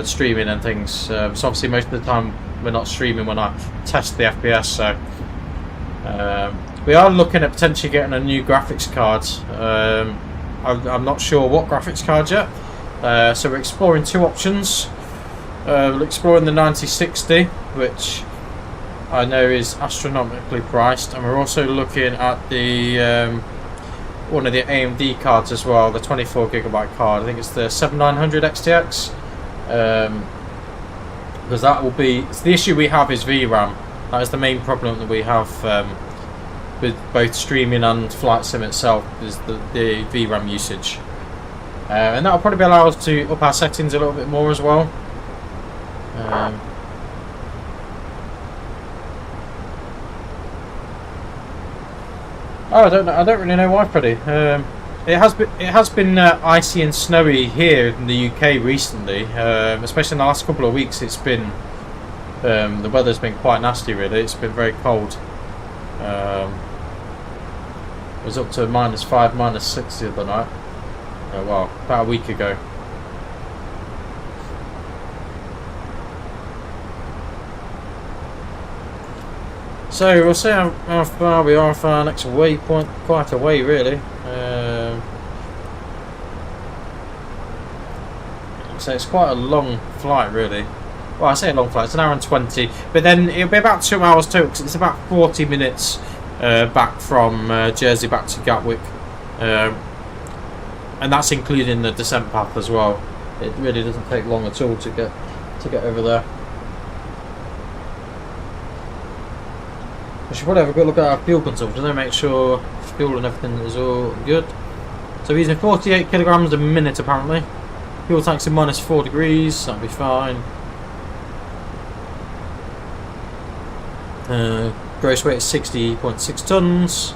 streaming and things. So obviously most of the time we're not streaming when I test the FPS, so we are looking at potentially getting a new graphics card. I'm not sure what graphics card yet, so we're exploring two options. We're exploring the 9060, which I know is astronomically priced, and we're also looking at the one of the AMD cards as well, the 24GB card. I think it's the 7900 XTX, because that will be, the issue we have is VRAM. That is the main problem that we have with both streaming and flight sim itself, is the VRAM usage, and that will probably allow us to up our settings a little bit more as well. Oh, I don't really know why, Freddie. It has been icy and snowy here in the UK recently, especially in the last couple of weeks. It's been the weather's been quite nasty, really. It's been very cold. It was up to -5, -6 the other night. Well, about a week ago. So we'll see how far we are from our next waypoint. Quite a way, really. So it's quite a long flight, really. Well, I say a long flight, it's an hour and 20, but then it'll be about 2 hours total, because it's about 40 minutes back from Jersey back to Gatwick, and that's including the descent path as well. It really doesn't take long at all to get over there. We should probably have a good look at our fuel consumption, then make sure fuel and everything is all good. So we're using 48 kilograms a minute apparently. Fuel tank's in -4 degrees, that'll be fine. Gross weight is 60.6 tons.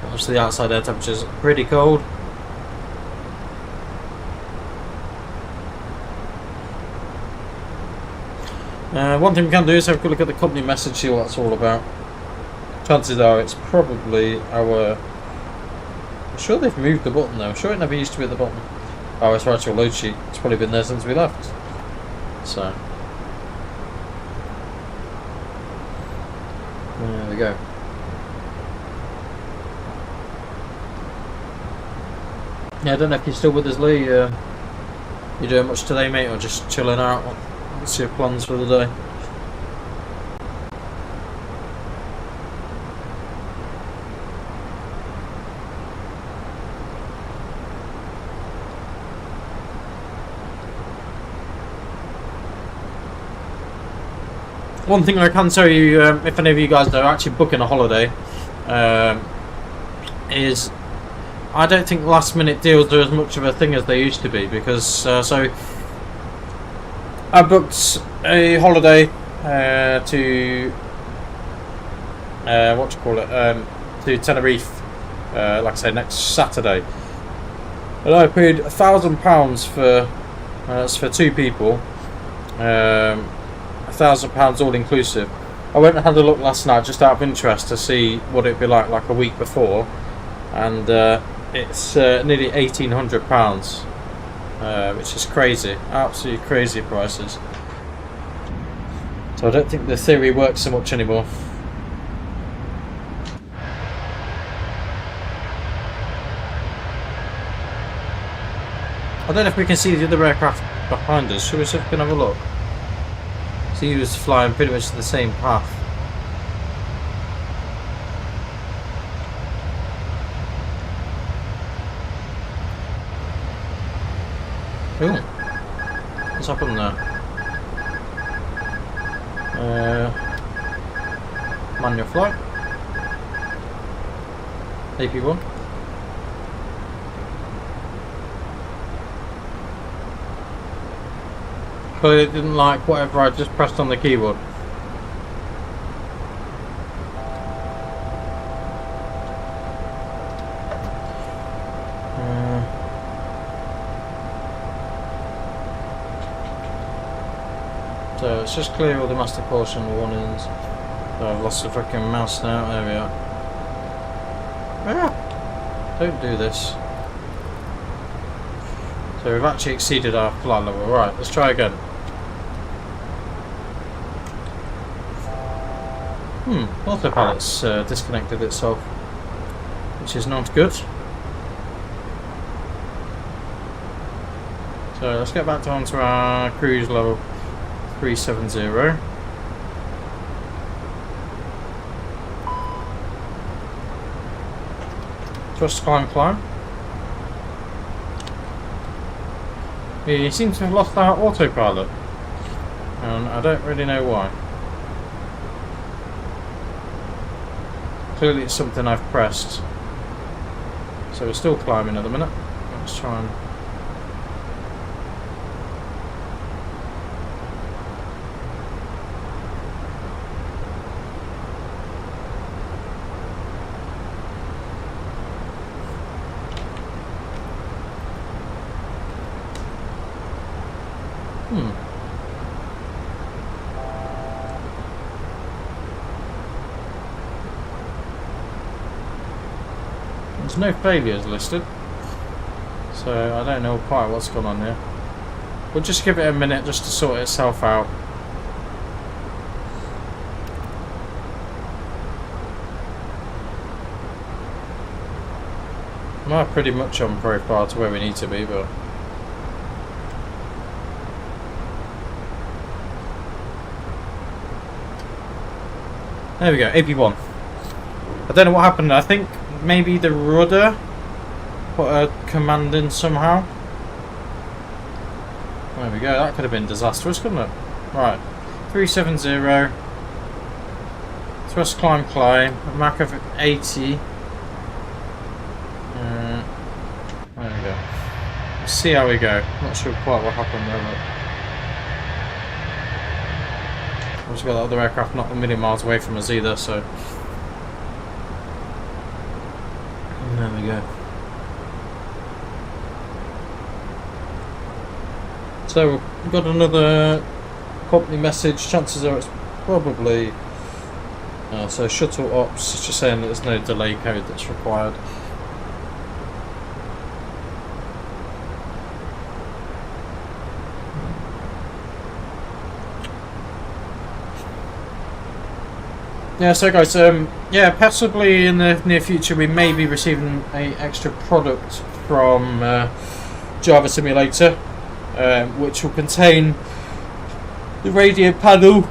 Obviously the outside air temperature is pretty cold. One thing we can do is have a quick look at the company message, see what that's all about. Chances are it's probably our... I'm sure they've moved the button though. I'm sure it never used to be at the bottom. Oh, it's our actual load sheet. It's probably been there since we left. So there we go. Yeah, I don't know if you're still with us, Lee. You doing much today, mate, or just chilling out? What's your plans for the day? One thing I can tell you, if any of you guys are actually booking a holiday, is I don't think last minute deals are as much of a thing as they used to be, because so I booked a holiday to to Tenerife, like I say, next Saturday, and I paid £1,000 for that's for 2 people, £1,000 all inclusive. I went and had a look last night just out of interest to see what it'd be like a week before, and it's nearly £1,800. Which is crazy, absolutely crazy prices. So I don't think the theory works so much anymore. I don't know if we can see the other aircraft behind us. Should we see if we can have a look? So he was flying pretty much the same path. Ooh. What's happened there? Manual flight. AP1. But it didn't like whatever I just pressed on the keyboard. So let's just clear all the master caution warnings. Oh, I've lost the fucking mouse now. There we are. Ah! Don't do this. So we've actually exceeded our flight level. Right, let's try again. Autopilot's disconnected itself, which is not good. So let's get back down to our cruise level 370. Thrust climb. We seem to have lost our autopilot, and I don't really know why. Clearly it's something I've pressed. So we're still climbing at the minute. Let's try and... There's no failures listed, so I don't know quite what's going on here. We'll just give it a minute just to sort itself out. We're pretty much on profile to where we need to be, but... There we go, AP1. I don't know what happened. I think maybe the rudder put a command in somehow. There we go, that could have been disastrous, couldn't it? Right, 370. Thrust climb, a Mach of 80. There we go. Let's see how we go. Not sure quite what happened there, but... We've got that other aircraft not a million miles away from us either, so... There we go. So we've got another company message. Chances are it's probably so shuttle ops. It's just saying that there's no delay code that's required. Yeah, so guys, yeah, possibly in the near future we may be receiving a extra product from Java Simulator, which will contain the radio panel.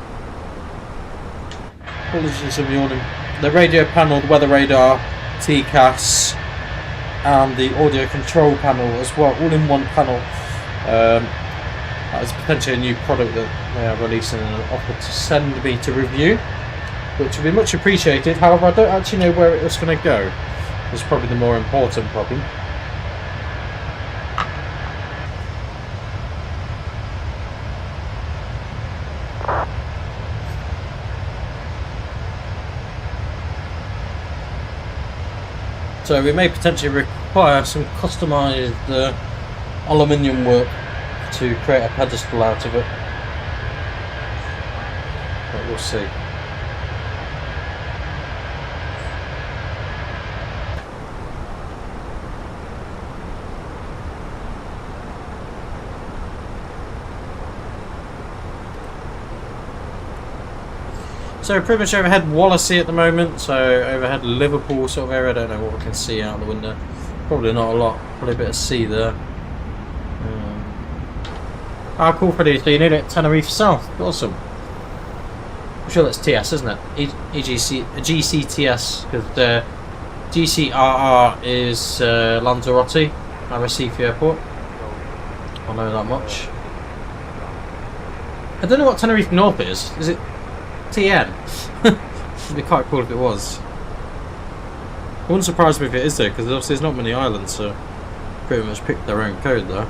Apologies, I'm yawning. The radio panel, the weather radar, TCAS, and the audio control panel as well, all in one panel. That is potentially a new product that they are releasing and offer to send me to review, which would be much appreciated. However, I don't actually know where it's going to go. That's probably the more important problem. So we may potentially require some customised aluminium work to create a pedestal out of it. But we'll see. So pretty much overhead Wallasey at the moment, so overhead Liverpool sort of area. I don't know what we can see out the window. Probably not a lot, probably a bit of sea there. Ah, cool, Freddie, so you need it Tenerife South, awesome. I'm sure that's TS, isn't it? GCTS, because the GCRR is Lanzarote, Arrecife Airport. I know that much. I don't know what Tenerife North is. Is it TN? It'd be quite cool if it was. It wouldn't surprise me if it is though, because obviously there's not many islands, so pretty much pick their own code there.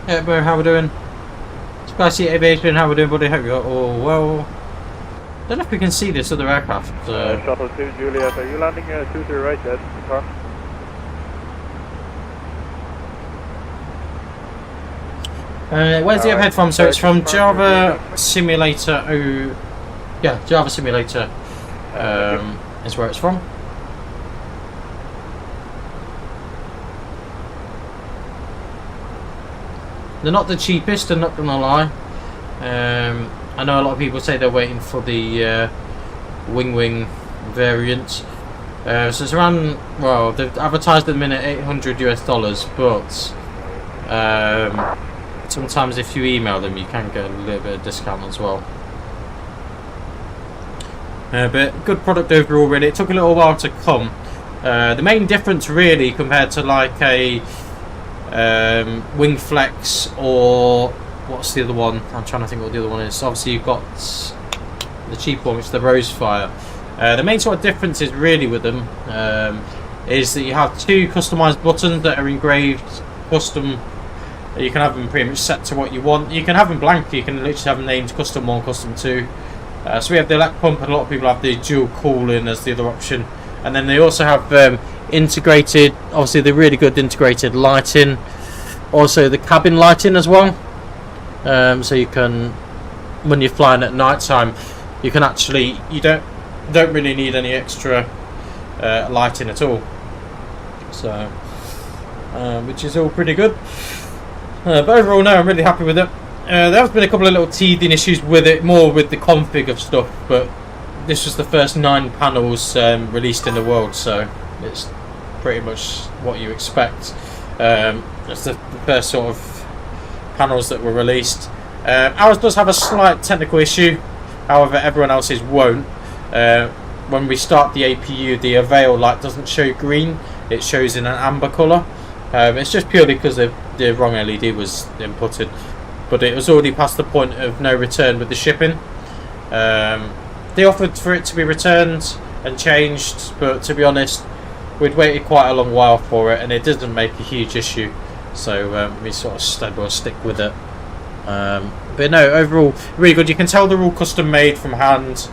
Edinburgh, how we doing? Spicy Aviation, how we doing, buddy? Hope you're all well. Don't know if we can see this other aircraft.
Shuttle 2 Juliet, are you landing 2 to the right yet? Confirm.
Where's the overhead from? So it's from Java Simulator. Oh, yeah, Java Simulator is where it's from. They're not the cheapest, I'm not gonna lie. I know a lot of people say they're waiting for the wing variant. So it's around, well, they've advertised at the minute $800 US, but sometimes if you email them you can get a little bit of discount as well. But good product overall really. It took a little while to come. The main difference really compared to like a Wing Flex or what's the other one? I'm trying to think what the other one is. Obviously you've got the cheap one, which is the Rosefire. The main sort of difference is really with them is that you have 2 customized buttons that are engraved custom. You can have them pretty much set to what you want. You can have them blank. You can literally have them named Custom 1, Custom 2. So we have the elect pump, and a lot of people have the dual cooling as the other option. And then they also have integrated, obviously the really good integrated lighting. Also the cabin lighting as well. So you can, when you're flying at night time, you can actually, you don't really need any extra lighting at all. So, which is all pretty good. But overall, no, I'm really happy with it. There have been a couple of little teething issues with it, more with the config of stuff, but this was the first 9 panels released in the world, so it's pretty much what you expect. It's the first sort of panels that were released. Ours does have a slight technical issue, however everyone else's won't. When we start the APU, the Avail light doesn't show green, it shows in an amber colour. It's just purely because the wrong LED was inputted, but it was already past the point of no return with the shipping. They offered for it to be returned and changed, but to be honest, we'd waited quite a long while for it and it doesn't make a huge issue, so we sort of said we'll stick with it. But no, overall really good. You can tell they're all custom made from hand.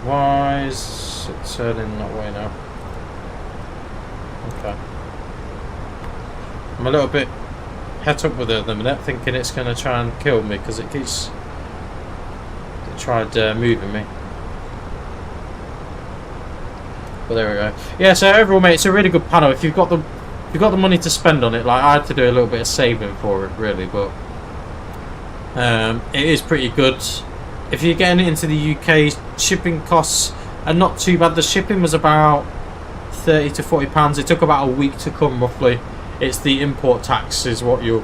Why is it turning that way now? Okay. I'm a little bit het up with it at the minute, thinking it's going to try and kill me because it keeps moving me. But there we go. Yeah, so overall, mate, it's a really good panel. If you've got the money to spend on it, like I had to do a little bit of saving for it, really, but it is pretty good. If you're getting it into the UK, shipping costs are not too bad. The shipping was about £30 to £40. It took about a week to come, roughly. It's the import tax is what you'll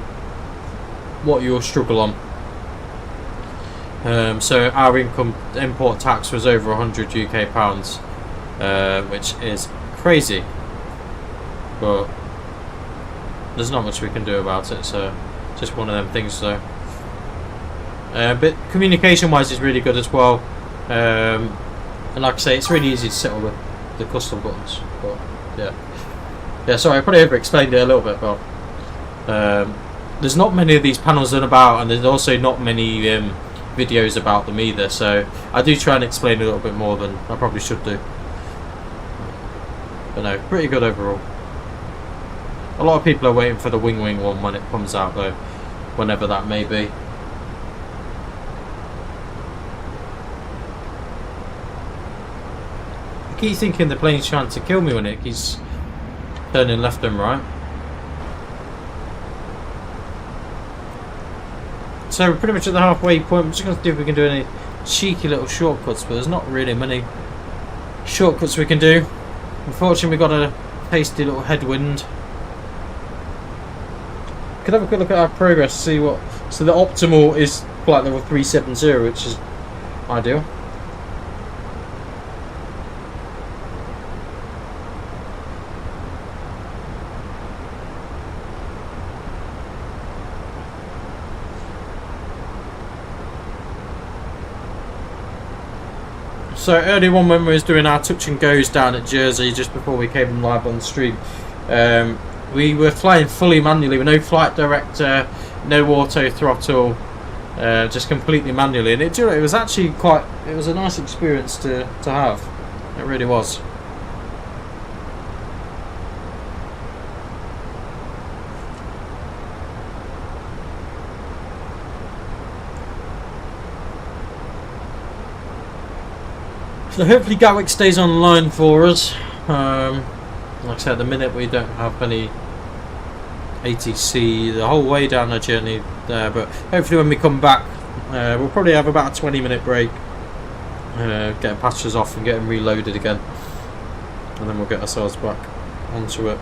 struggle on. So our import tax was over £100 UK, which is crazy. But there's not much we can do about it, so just one of them things. So, but communication-wise, is really good as well. And like I say, it's really easy to set all the custom buttons. But yeah. Sorry, I probably over-explained it a little bit, but there's not many of these panels done about, and there's also not many videos about them either. So I do try and explain a little bit more than I probably should do. But no, pretty good overall. A lot of people are waiting for the Wing one when it comes out, though, whenever that may be. I keep thinking the plane's trying to kill me when it keeps turning left and right. So we're pretty much at the halfway point. I'm just going to see if we can do any cheeky little shortcuts, but there's not really many shortcuts we can do. Unfortunately, we got a tasty little headwind. Could have a quick look at our progress, see what. So the optimal is flight level 370, which is ideal. So earlier on when we was doing our touch and goes down at Jersey, just before we came live on stream, We were flying fully manually with no flight director, no auto throttle, just completely manually, and it was actually it was a nice experience to have. It really was. So hopefully Gatwick stays online for us. Like I said, at the minute we don't have any ATC the whole way down the journey there, but hopefully when we come back we'll probably have about a 20-minute break, getting passengers off and getting reloaded again, and then we'll get ourselves back onto it.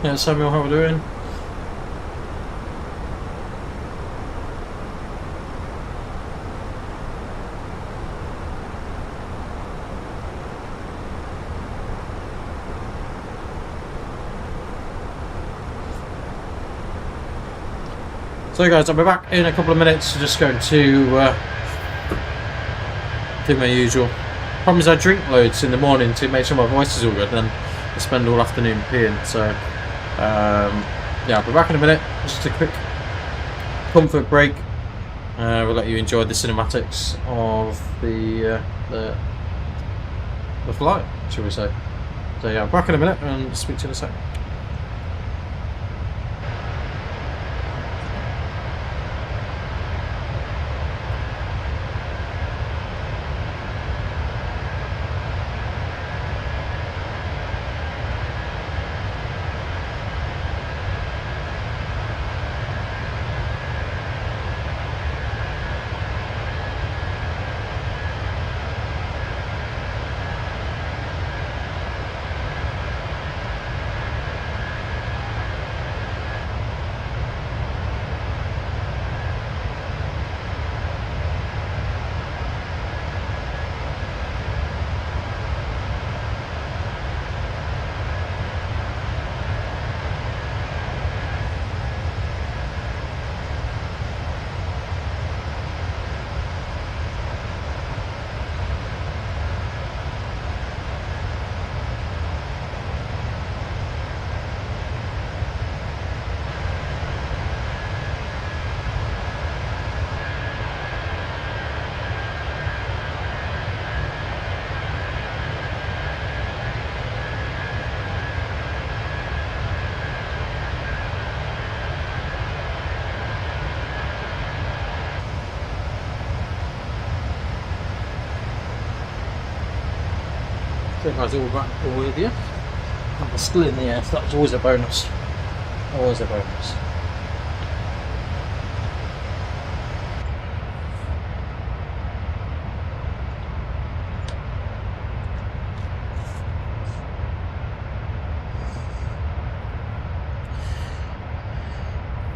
Yeah, Samuel, how are we doing? So guys, I'll be back in a couple of minutes. Just going to do my usual. Problem is I drink loads in the morning to make sure my voice is all good, and then I spend all afternoon peeing. So yeah, I'll be back in a minute. Just a quick comfort break. We'll let you enjoy the cinematics of the flight, shall we say. So yeah, I'm back in a minute and speak to you in a sec. So guys, all back all with you. I'm still in the air, so that's always a bonus. Always a bonus.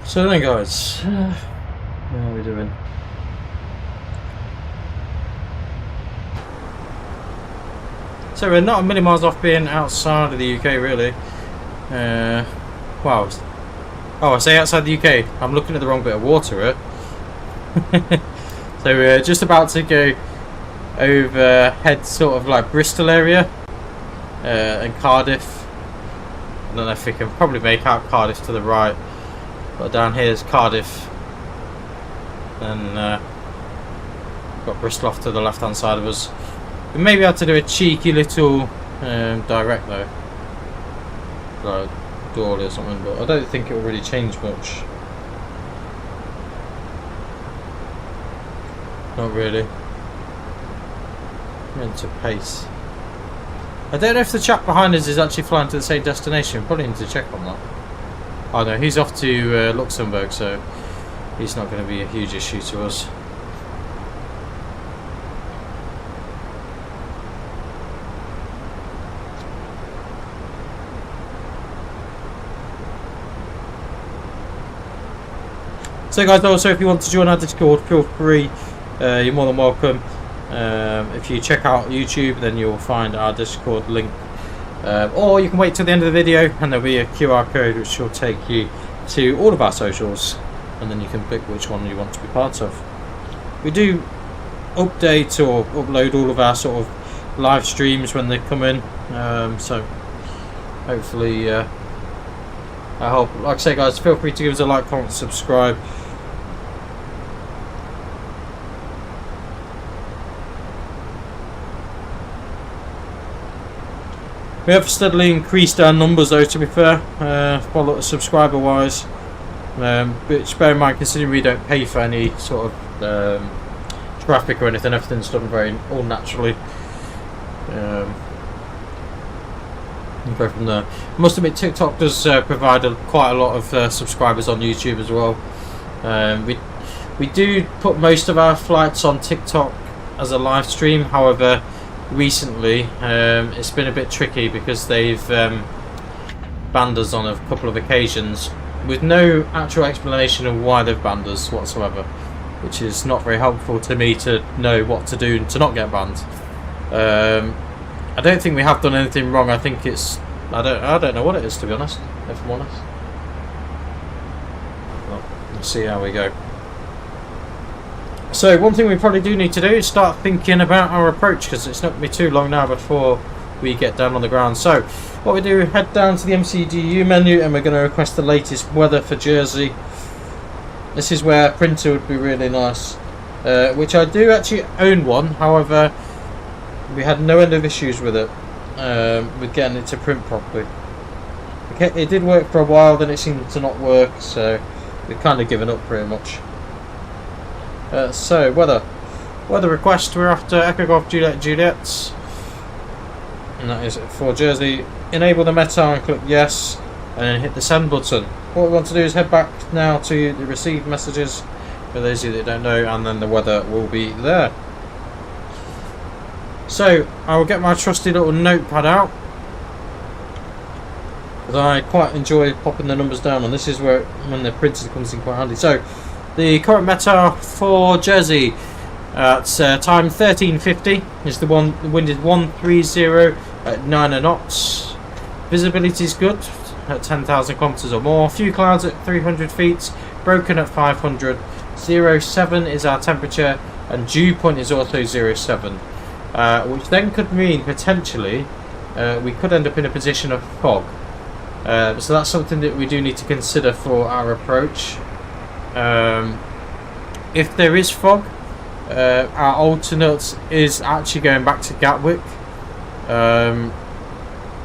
So then guys, how are we doing? So we're not a million miles off being outside of the UK really. Wow. Oh, I say outside the UK, I'm looking at the wrong bit of water here. So we're just about to go over, head sort of like Bristol area and Cardiff. I don't know if we can probably make out Cardiff to the right, but down here is Cardiff. Then got Bristol off to the left hand side of us. We may be able to do a cheeky little direct though, like Dawley or something, but I don't think it will really change much. Not really. Meant to pace. I don't know if the chap behind us is actually flying to the same destination. Probably need to check on that. Oh no, he's off to Luxembourg, so he's not going to be a huge issue to us. So guys, also if you want to join our Discord, feel free, you're more than welcome. If you check out YouTube, then you'll find our Discord link, or you can wait till the end of the video and there'll be a QR code which will take you to all of our socials, and then you can pick which one you want to be part of. We do update or upload all of our sort of live streams when they come in, so hopefully I hope, like I say guys, feel free to give us a like, comment, subscribe. We have steadily increased our numbers though, to be fair, subscriber wise, which bear in mind considering we don't pay for any sort of traffic or anything, everything's done very all naturally. You go from there. I must admit TikTok does provide quite a lot of subscribers on YouTube as well. We do put most of our flights on TikTok as a live stream, however recently it's been a bit tricky because they've banned us on a couple of occasions with no actual explanation of why they've banned us whatsoever, which is not very helpful to me to know what to do to not get banned. I don't think we have done anything wrong. I think it's I don't know what it is, to be honest, if I'm honest. Well, we'll see how we go. So one thing we probably do need to do is start thinking about our approach, because it's not going to be too long now before we get down on the ground. So what we do, head down to the MCDU menu and we're going to request the latest weather for Jersey. This is where a printer would be really nice, which I do actually own one, however we had no end of issues with it, with getting it to print properly. Okay, it did work for a while, then it seemed to not work, so we've kind of given up pretty much. So weather request, we're after Echo Golf Juliet Juliet, and that is for Jersey. Enable the METAR and click yes, and then hit the send button. What we want to do is head back now to the received messages for those of you that don't know, and then the weather will be there. So I will get my trusty little notepad out, because I quite enjoy popping the numbers down, and this is where when the printer comes in quite handy. So the current METAR for Jersey at time 13:50 is the one. The wind is 130 at 9 knots. Visibility is good at 10,000 kilometers or more. Few clouds at 300 feet. Broken at 500. 07 is our temperature, and dew point is also 07, which then could mean potentially we could end up in a position of fog. So that's something that we do need to consider for our approach. If there is fog, our alternate is actually going back to Gatwick.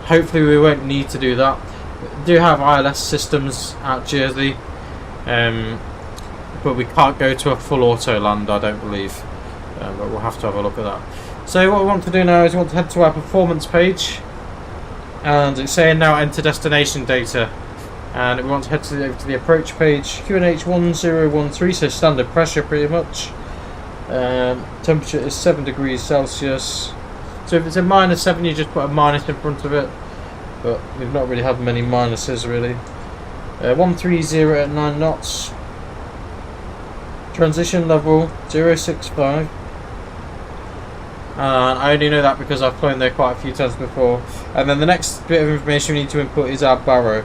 Hopefully we won't need to do that. We do have ILS systems at Jersey, but we can't go to a full auto land, I don't believe, but we'll have to have a look at that. So what we want to do now is we want to head to our performance page, and it's saying now enter destination data. And we want to head to the approach page, QNH 1013, so standard pressure pretty much. Temperature is 7 degrees Celsius. So if it's a -7, you just put a minus in front of it. But we've not really had many minuses really. 130 at 9 knots. Transition level 065. And I only know that because I've flown there quite a few times before. And then the next bit of information we need to input is our baro.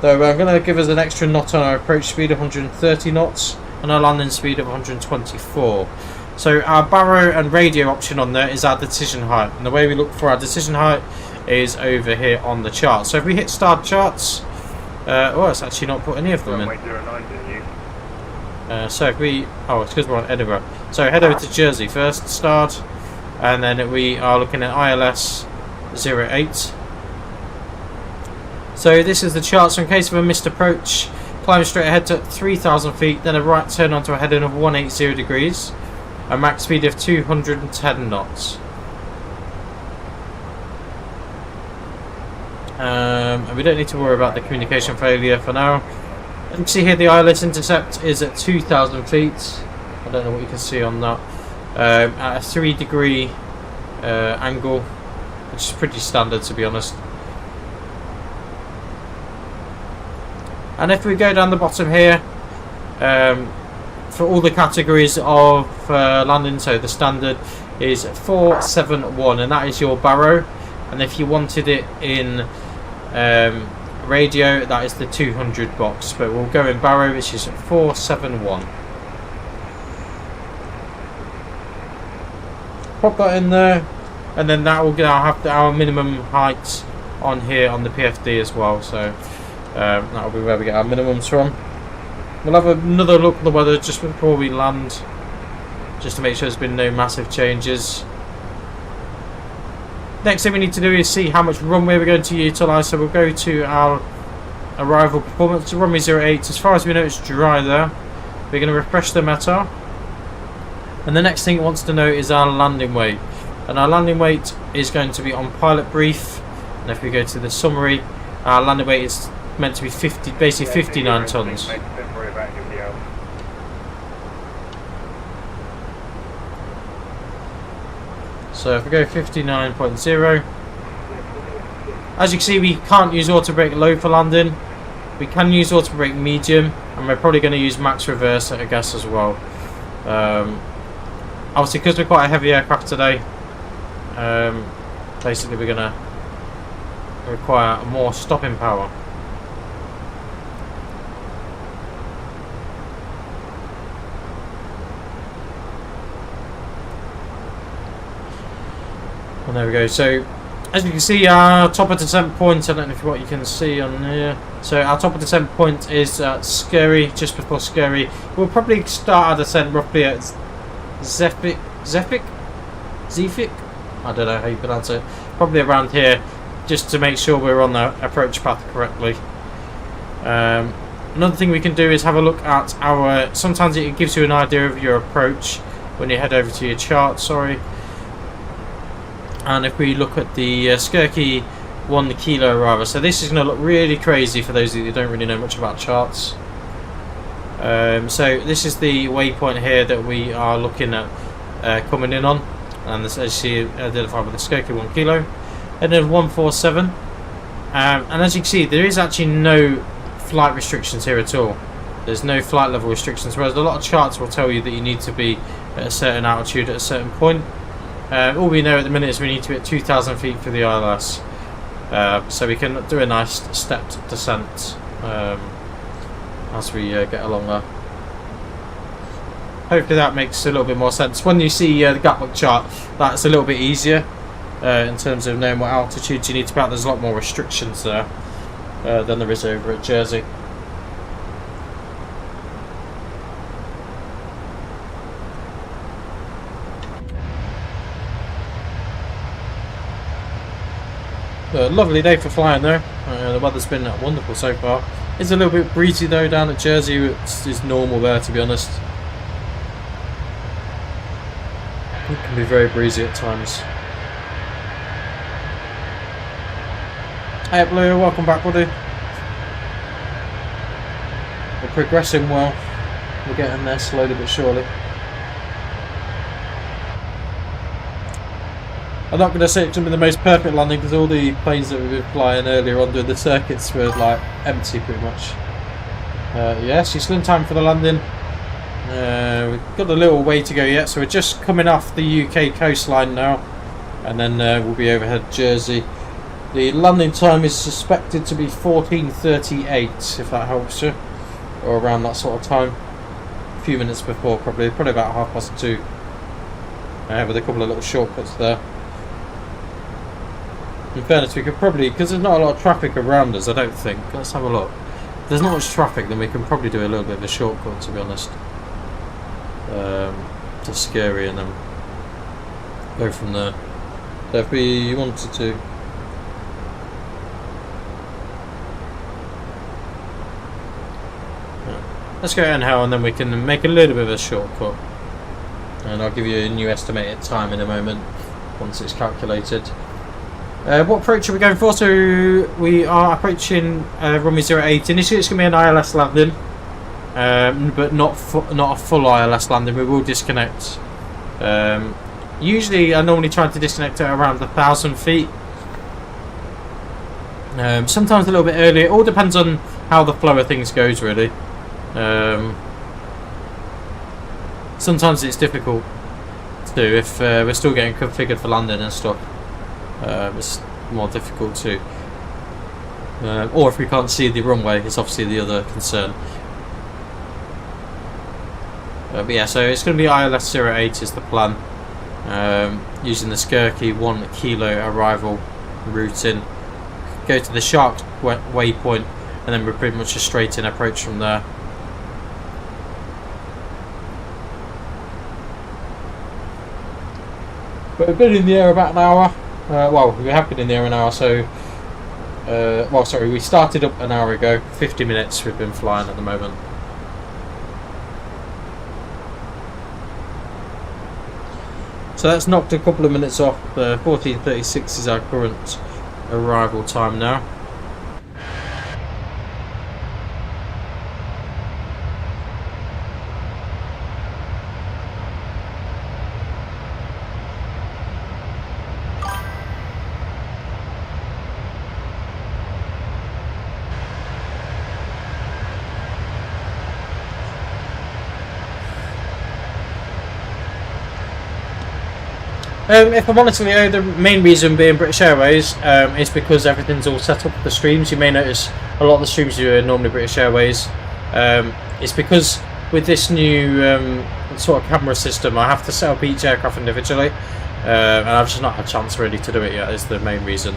So I'm going to give us an extra knot on our approach speed, 130 knots, and our landing speed of 124. So our baro and radio option on there is our decision height, and the way we look for our decision height is over here on the chart. So if we hit start charts, oh, it's actually not put any of them in. So if we, oh, it's because we're on Edinburgh. So head over to Jersey first, start, and then we are looking at ILS 08. So this is the chart. So in case of a missed approach, climb straight ahead to 3,000 feet, then a right turn onto a heading of 180 degrees, a max speed of 210 knots. And we don't need to worry about the communication failure for now. You can see here the ILS intercept is at 2,000 feet. I don't know what you can see on that. At a 3 degree angle, which is pretty standard to be honest. And if we go down the bottom here, for all the categories of landing, so the standard is 471, and that is your barrow. And if you wanted it in radio, that is the 200 box, but we'll go in barrow, which is 471. Pop that in there, and then that will have our minimum height on here on the PFD as well, so that will be where we get our minimums from. We'll have another look at the weather just before we land, just to make sure there's been no massive changes. Next thing we need to do is see how much runway we're going to utilise, so we'll go to our arrival performance, runway 08. As far as we know, it's dry there. We're going to refresh the METAR. And the next thing it wants to know is our landing weight. And our landing weight is going to be on pilot brief. And if we go to the summary, our landing weight is meant to be basically 59 tonnes. So if we go 59.0, as you can see, we can't use auto brake low for landing. We can use auto brake medium, and we're probably going to use max reverse, I guess, as well. Obviously, because we're quite a heavy aircraft today, basically we're going to require more stopping power. And there we go. So as you can see, our top of descent point, I don't know what you can see on here. So our top of descent point is Scurry, just before Scurry. We'll probably start our descent roughly at Zephic? I don't know how you pronounce it. Probably around here, just to make sure we're on the approach path correctly. Another thing we can do is have a look at our... Sometimes it gives you an idea of your approach when you head over to your chart, sorry. And if we look at the Skirky 1 kilo rather, so this is going to look really crazy for those of you who don't really know much about charts. So this is the waypoint here that we are looking at coming in on, and this, as you see, identified with the Skirky 1 kilo, and then 147. And as you can see, there is actually no flight restrictions here at all. There's no flight level restrictions, whereas a lot of charts will tell you that you need to be at a certain altitude at a certain point. All we know at the minute is we need to be at 2,000 feet for the ILS, so we can do a nice stepped descent as we get along there. Hopefully that makes a little bit more sense. When you see the Gatwick chart, that's a little bit easier in terms of knowing what altitudes you need to be at. There's a lot more restrictions there than there is over at Jersey. Lovely day for flying though. The weather's been wonderful so far. It's a little bit breezy though down at Jersey. It's normal there, to be honest. It can be very breezy at times. Hey Blue, welcome back, buddy. We're progressing well. We're getting there slowly but surely. I'm not going to say it's going to be the most perfect landing because all the planes that we've been flying earlier on doing the circuits were like empty pretty much. Yes, she's still in time for the landing. We've got a little way to go yet, so we're just coming off the UK coastline now, and then we'll be overhead Jersey. The landing time is suspected to be 14:38, if that helps you, or around that sort of time. A few minutes before, probably about 2:30. With a couple of little shortcuts there. In fairness, we could probably, because there's not a lot of traffic around us, I don't think. Let's have a look. If there's not much traffic, then we can probably do a little bit of a shortcut, to be honest. To Scary and then go from there. So if we wanted to... Let's go anyhow, and then we can make a little bit of a shortcut. And I'll give you a new estimated time in a moment, once it's calculated. What approach are we going for? So we are approaching runway 08. Initially it's going to be an ILS landing, but not a full ILS landing. We will disconnect. Usually I normally try to disconnect at around 1,000 feet. Sometimes a little bit earlier. It all depends on how the flow of things goes, really. sometimes it's difficult to do if we're still getting configured for landing and stuff. It's more difficult to, or if we can't see the runway, it's obviously the other concern. But yeah, so it's going to be ILS 08 is the plan, using the Skirky 1 kilo arrival routing. Go to the Shark waypoint, and then we're pretty much a straight in approach from there. But we've been in the air about an hour. Well, we have been in the air an hour, so well, sorry, we started up an hour ago. 50 minutes we've been flying at the moment. So that's knocked a couple of minutes off. 14:36 is our current arrival time now. If I'm honest with you, the main reason being British Airways is because everything's all set up for the streams. You may notice a lot of the streams are normally British Airways. It's because with this new sort of camera system, I have to set up each aircraft individually, and I've just not had a chance really to do it yet. Is the main reason.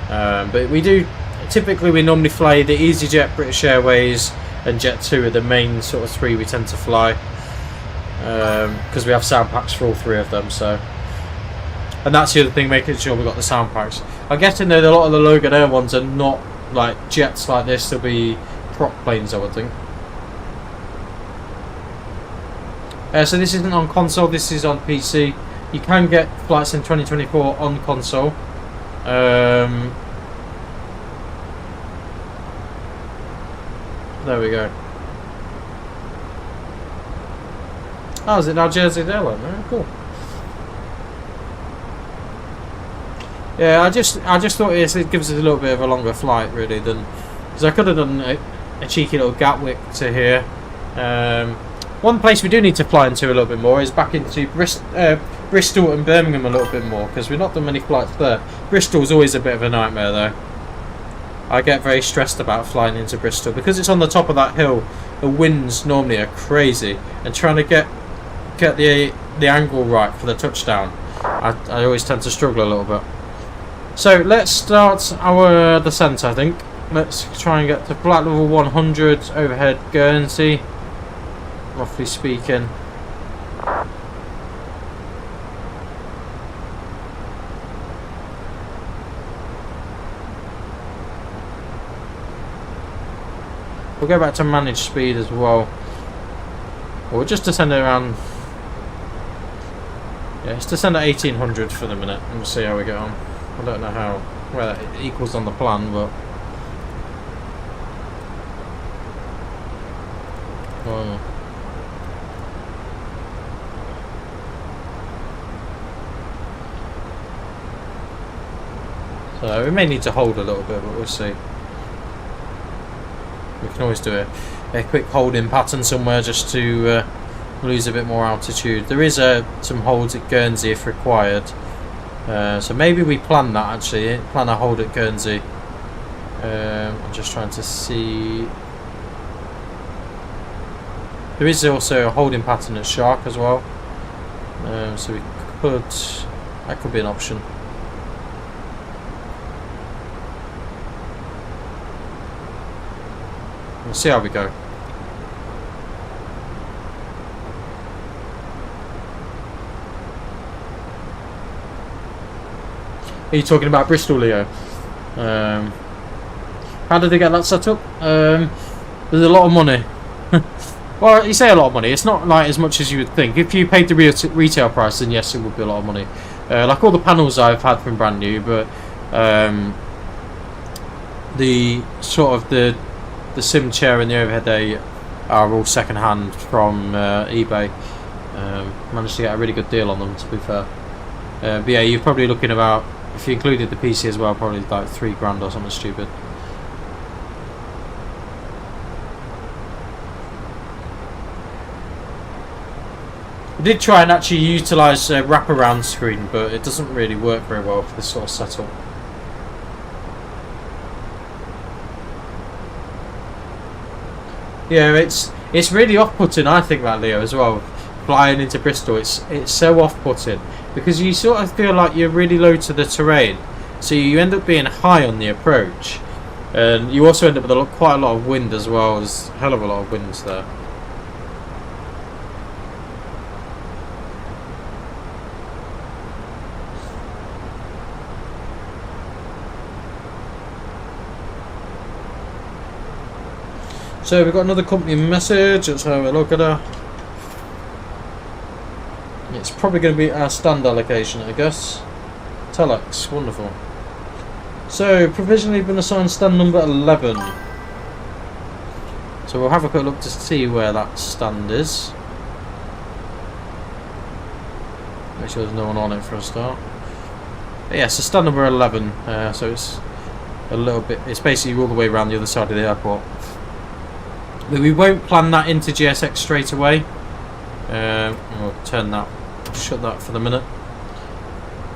But we do typically we normally fly the EasyJet, British Airways, and Jet2 are the main sort of three we tend to fly, because we have sound packs for all three of them. So. And that's the other thing, making sure we've got the sound packs. I'm guessing though a lot of the Logan Air ones are not like jets like this, they'll be prop planes, I would think. So this isn't on console, this is on PC. You can get Flight Sim 2024 on console. There we go. Oh, is it now Jersey Airline? Oh, cool. Yeah, I just thought it gives us a little bit of a longer flight really than, because I could have done a cheeky little Gatwick to here. One place we do need to fly into a little bit more is back into Bristol and Birmingham a little bit more, because we've not done many flights there. Bristol's always a bit of a nightmare though. I get very stressed about flying into Bristol because it's on the top of that hill. The winds normally are crazy, and trying to get the angle right for the touchdown, I always tend to struggle a little bit. So let's start our descent, I think. Let's try and get to flight level 100 overhead Guernsey, roughly speaking. We'll go back to managed speed as well. Or we'll just descend it around. Yeah, let's descend at 1800 for the minute and we'll see how we get on. I don't know how where that equals on the plan, but so we may need to hold a little bit, but we'll see. We can always do a quick holding pattern somewhere just to lose a bit more altitude. There is some holds at Guernsey if required. So maybe we plan that actually, plan a hold at Guernsey. I'm just trying to see. There is also a holding pattern at Shark as well. So we could, that could be an option. We'll see how we go. Are you talking about Bristol, Leo? How did they get that set up? There's a lot of money. Well, you say a lot of money. It's not like as much as you would think. If you paid the retail price, then yes, it would be a lot of money. Like all the panels I've had from brand new, but the sort of the sim chair and the overhead A are all second hand from eBay. Managed to get a really good deal on them, to be fair. But yeah, you're probably looking about, if you included the PC as well, probably like £3 or something stupid. did try and actually utilise a wraparound screen, but it doesn't really work very well for this sort of setup. Yeah, it's really off-putting, I think, that, Leo, as well. Flying into Bristol, it's so off-putting because you sort of feel like you're really low to the terrain, so you end up being high on the approach, and you also end up with quite a lot of wind as well. There's a hell of a lot of winds there. So we've got another company message. Let's have a look at her. It's probably going to be our stand allocation, I guess. Telex, wonderful. So provisionally been assigned stand number 11. So we'll have a quick look to see where that stand is. Make sure there's no one on it for a start. But yeah, so stand number 11. So it's a little bit. It's basically all the way around the other side of the airport. But we won't plan that into GSX straight away. We'll shut that for the minute.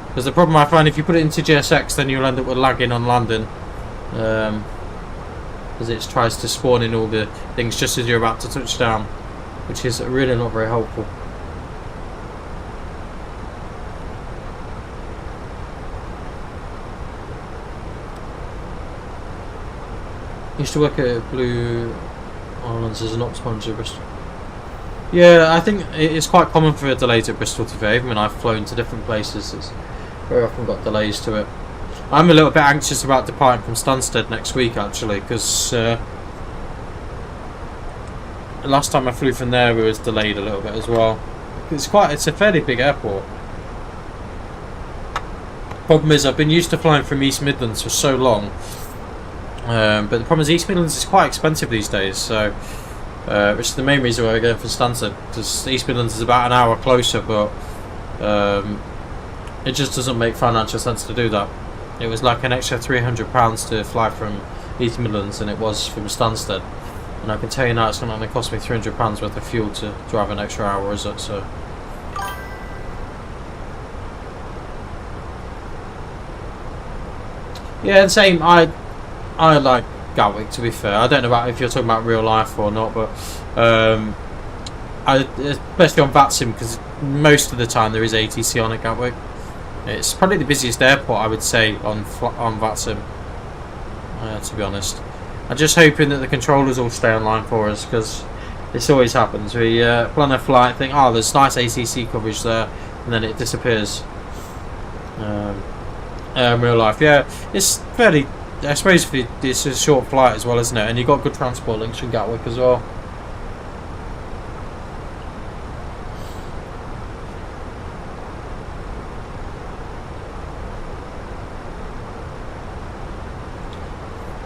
Because the problem I find, if you put it into GSX, then you'll end up with lagging on landing. As it tries to spawn in all the things just as you're about to touch down, which is really not very helpful. Used to work at Blue Islands as an ops manager at Bristol. Yeah, I think it's quite common for delays at Bristol to be. Even when I've flown to different places, it's very often got delays to it. I'm a little bit anxious about departing from Stansted next week, actually, because last time I flew from there, we was delayed a little bit as well. It's a fairly big airport. Problem is, I've been used to flying from East Midlands for so long. But the problem is East Midlands is quite expensive these days, so which is the main reason why we're going for Stansted, because East Midlands is about an hour closer, but it just doesn't make financial sense to do that. It was like an extra £300 to fly from East Midlands than it was from Stansted, and I can tell you now it's not going to cost me £300 worth of fuel to drive an extra hour, is it? So yeah, and same. I like Gatwick, to be fair. I don't know about if you're talking about real life or not, but especially on VATSIM, because most of the time there is ATC on at Gatwick. It's probably the busiest airport, I would say, on VATSIM, to be honest. I'm just hoping that the controllers all stay online for us, because this always happens. We plan a flight, think, oh, there's nice ATC coverage there, and then it disappears. Real life, yeah, it's fairly. I suppose it's a short flight as well, isn't it? And you've got good transport links from Gatwick as well.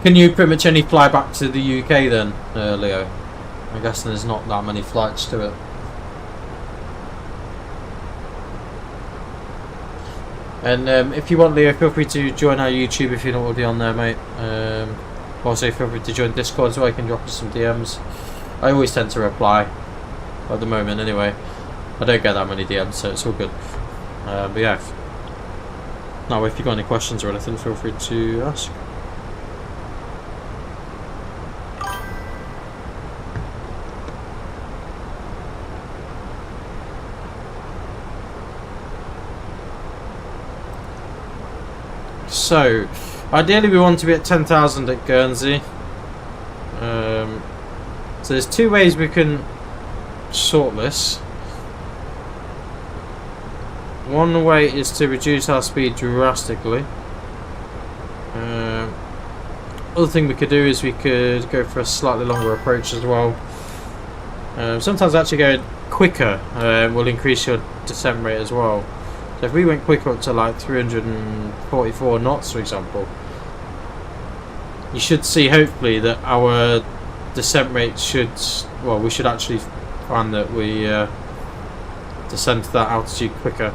Can you pretty much only fly back to the UK then, Leo? I guess there's not that many flights to it. And if you want, Leo, feel free to join our YouTube if you're not already on there, mate. Also, feel free to join Discord so I can drop us some DMs. I always tend to reply, at the moment anyway. I don't get that many DMs, so it's all good. But yeah. Now, if you've got any questions or anything, feel free to ask. So, ideally we want to be at 10,000 at Guernsey. So there's two ways we can sort this. One way is to reduce our speed drastically. Other thing we could do is we could go for a slightly longer approach as well. Sometimes actually going quicker will increase your descent rate as well. So if we went quicker up to like 344 knots, for example, you should see hopefully that our descent rate should, well, we should actually find that we descend to that altitude quicker.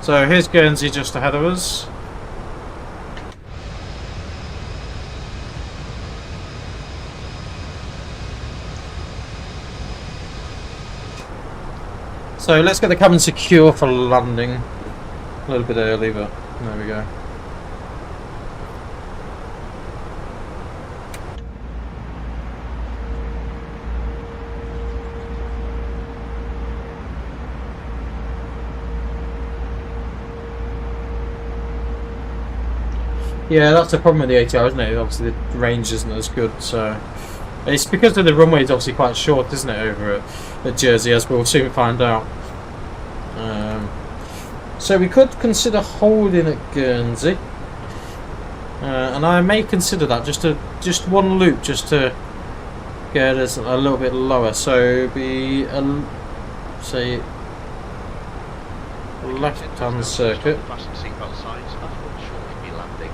So here's Guernsey just ahead of us. So let's get the cabin secure for landing. A little bit early, but there we go. Yeah, that's the problem with the ATR, isn't it? Obviously the range isn't as good, so it's because of the runway is obviously quite short, isn't it, over at Jersey, as we'll soon find out. So we could consider holding at Guernsey, and I may consider that just one loop, just to get us a little bit lower. So be say left-hand circuit.
Fasten seatbelt signs after a short be landing.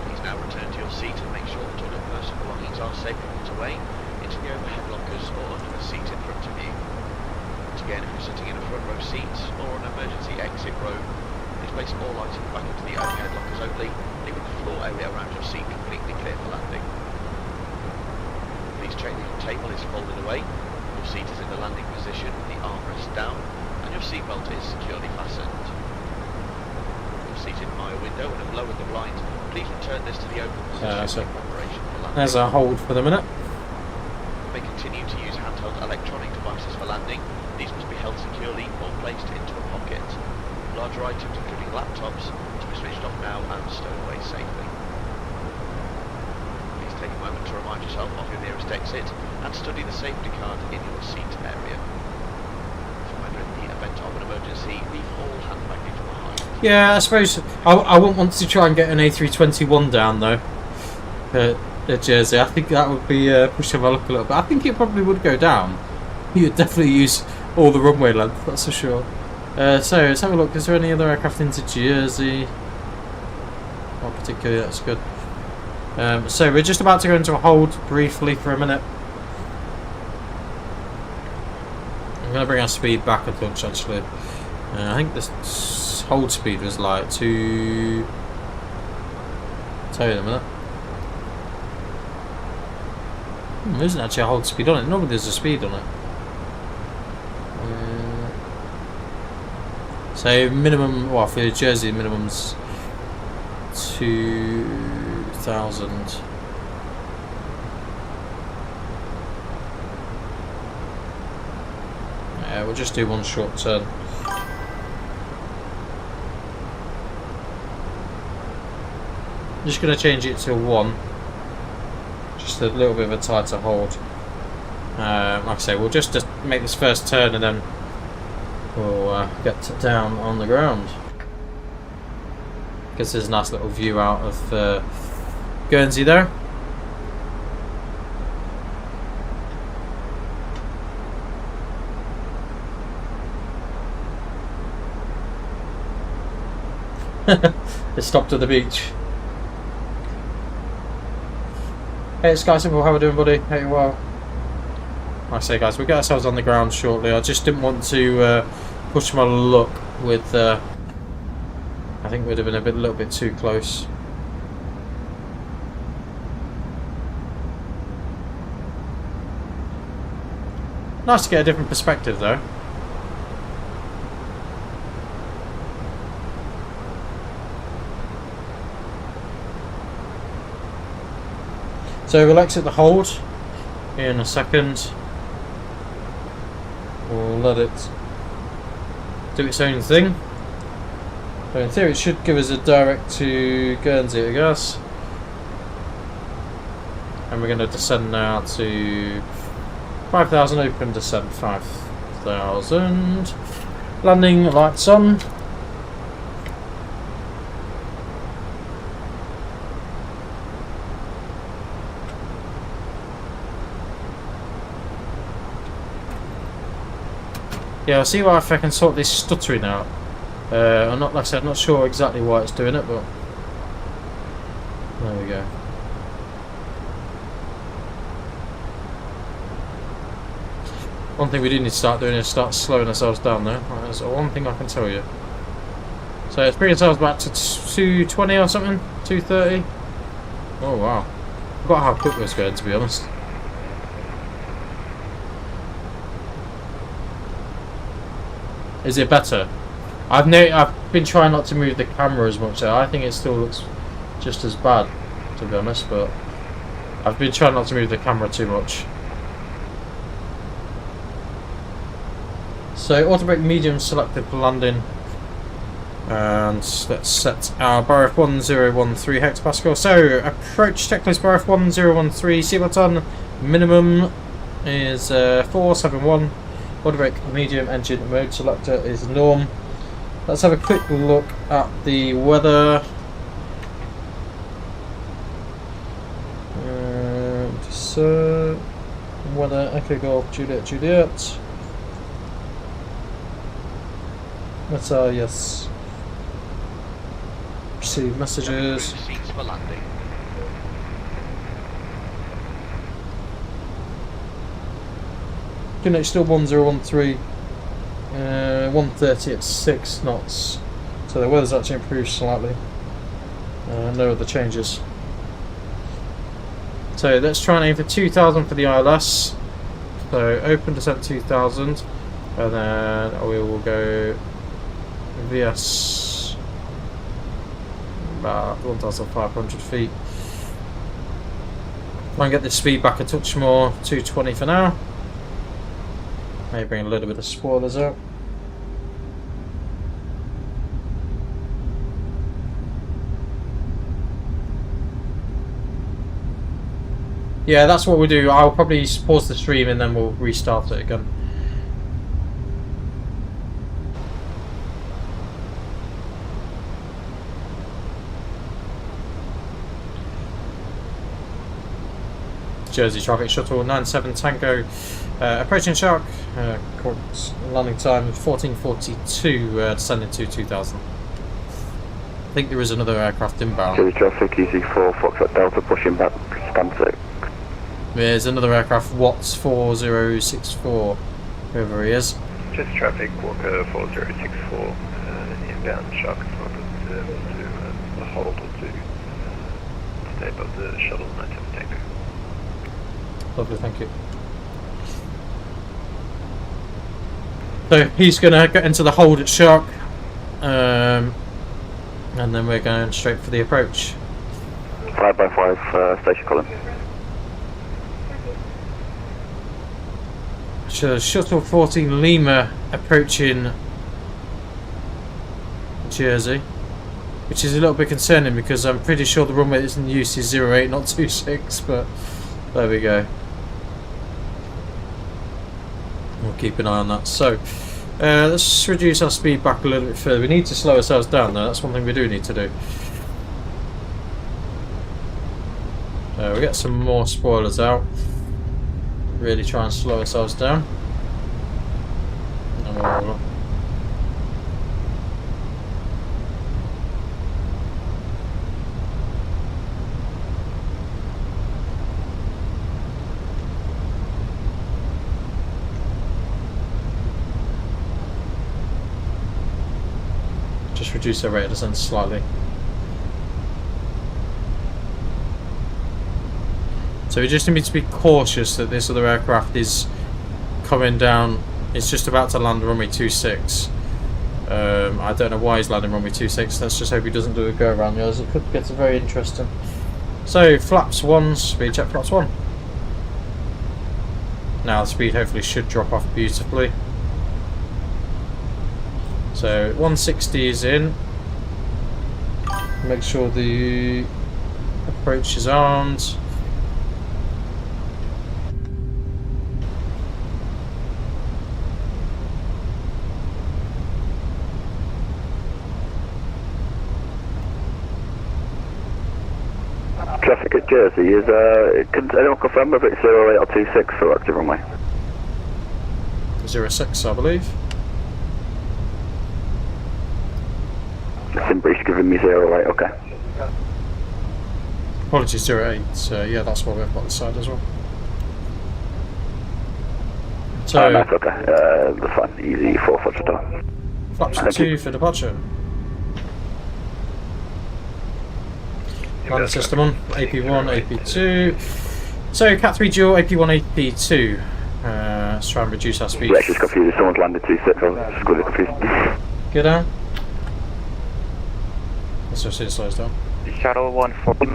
Please now return to your seat and make sure that all your personal belongings are safely put away into the overhead lockers or under the seat in front of you. Once again, if you're sitting in a front row seat or an emergency exit row, please place all items back into the overhead lockers only, leaving the floor area around your seat completely clear for landing. Please check that your table is folded away, your seat is in the landing position, the armrest down, and your seatbelt is securely fastened. You're seated by a window and have lowered the blind. Please return this to the open position in preparation for landing.
There's a hold for the minute.
You may continue to use handheld electronic devices for landing. These must be held securely or placed into a pocket. Larger items, including laptops, to be switched off now and stowed away safely. Please take a moment to remind yourself of your nearest exit and study the safety card in your seat area. In the event of an emergency, leave all hand baggage behind.
Yeah, I suppose I wouldn't want to try and get an A321 down though at Jersey. I think that would be pushing my luck a little bit. I think it probably would go down. You'd definitely use all the runway length, that's for sure. So let's have a look. Is there any other aircraft into Jersey? Not particularly. That's good. So we're just about to go into a hold briefly for a minute. I'm going to bring our speed back a touch actually. I think this hold speed was like tell you in a minute. There isn't actually a hold speed on it. Normally there's a speed on it. So minimum, well for Jersey minimum's 2,000. Yeah, we'll just do one short turn. I'm just going to change it to 1. Just a little bit of a tighter hold. Like I say, we'll just make this first turn and then we'll get down on the ground. Because there's a nice little view out of Guernsey there. It stopped at the beach. Hey, it's Sky Simple, how are we doing, buddy? Hey, well. Like I say, guys, we'll get ourselves on the ground shortly. I just didn't want to push my luck with. I think we'd have been a little bit too close. Nice to get a different perspective, though. So we'll exit the hold in a second. We'll let it do its own thing. So in theory it should give us a direct to Guernsey, I guess. And we're going to descend now to 5,000, open descent 5,000. Landing lights on. Yeah, I'll see if I can sort this stuttering out. I'm not, like I said, I'm not sure exactly why it's doing it, but there we go. One thing we do need to start doing is start slowing ourselves down there. Right, that's one thing I can tell you. So let's bring ourselves back to 220 or something, 230. Oh wow, I forgot how quick this was going, to be honest. Is it better? I've been trying not to move the camera as much. I think it still looks just as bad, to be honest. But I've been trying not to move the camera too much. So auto brake medium selected for landing, and let's set our BRF 1013 hectopascal. So approach checklist BRF 1013, seatbelt on, minimum is 471. Auto brake medium engine mode selector is norm. Let's have a quick look at the weather. Weather Echo Golf Juliet Juliet. That's yes. Receive messages.
Seats for landing.
QNH still 1013. 130 at 6 knots. So the weather's actually improved slightly. No other changes. So let's try and aim for 2000 for the ILS. So open descent 2000, and then we will go VS about 1500 feet. Try and get the speed back a touch more, 220 for now. Maybe bring a little bit of spoilers out. Yeah, that's what we'll do. I'll probably pause the stream and then we'll restart it again. Jersey traffic shuttle 97 Tango approaching Shark, landing time 1442, descending to 2000. I think there is another aircraft inbound.
Jersey traffic EZ4 Foxtrot Delta pushing back span 6.
There's another aircraft, Watts 4064, whoever he is.
Jersey traffic Walker 4064 inbound Shark to the hold or to stay above the shuttle 97 Tango.
Lovely, thank you. So he's going to get into the hold at Shark, and then we're going straight for the approach.
5x5 station column.
So shuttle 14 Lima approaching Jersey, which is a little bit concerning because I'm pretty sure the runway that's in use is 08, not 26, but there we go. We'll keep an eye on that. So let's reduce our speed back a little bit further. We need to slow ourselves down though, that's one thing we do need to do. We'll get some more spoilers out. Really try and slow ourselves down. And we'll just reduce our rate of descent slightly. So we just need to be cautious that this other aircraft is coming down. It's just about to land runway 26. I don't know why he's landing runway 26. Let's just hope he doesn't do a go around the others. It could get very interesting. So flaps 1, speed check flaps 1. Now the speed hopefully should drop off beautifully. So 160 is in. Make sure the approach is armed.
Traffic at Jersey is, can anyone confirm whether it's 08 or 26 for active runway?
06, I believe.
Simbri's giving me 08, okay.
Apologies, 08. Yeah, that's what we've got this side as well. So,
nice, okay. That's fine. Easy 4 Foxtrot.
flaps 2 for departure. Landing system on, AP1, AP2. So Cat 3 dual, AP1, AP2. let's try and reduce our speed.
Yeah, just confused. Someone's landed 26. I was just really confused.
Go down. Let's just see it slows down.
Shuttle 140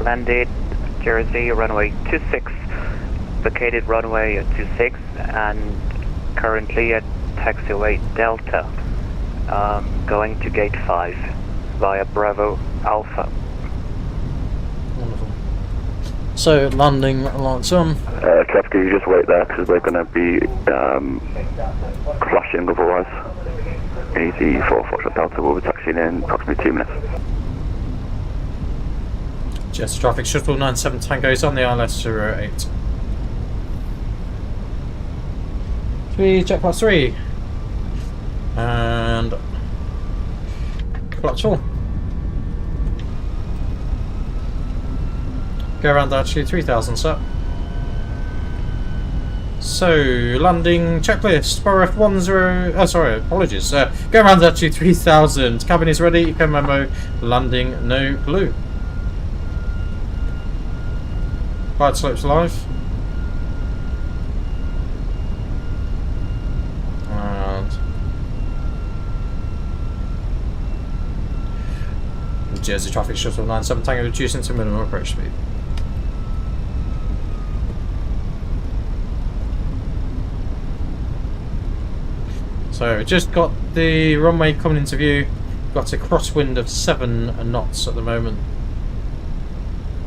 landed Jersey, runway 26, vacated runway 26, and currently at taxiway Delta, going to gate 5 via Bravo Alpha.
Wonderful. So, landing lights on.
Kev, can you just wait there because we're going to be clashing otherwise. Easy 4 Foxtrot Delta will be taxiing in approximately 2 minutes.
Jets traffic shuttle 97 Tango is on the ILS 08. 3 jet class 3 and flaps 4. Go around altitude 3000, sir. So, landing checklist, bar F10, oh sorry, apologies. Go around altitude 3000, cabin is ready, eco memo, landing no blue. Glide slopes live. And Jersey traffic shuttle 97 Tango reducing to minimum approach speed. So just got the runway coming into view. Got a crosswind of 7 knots at the moment.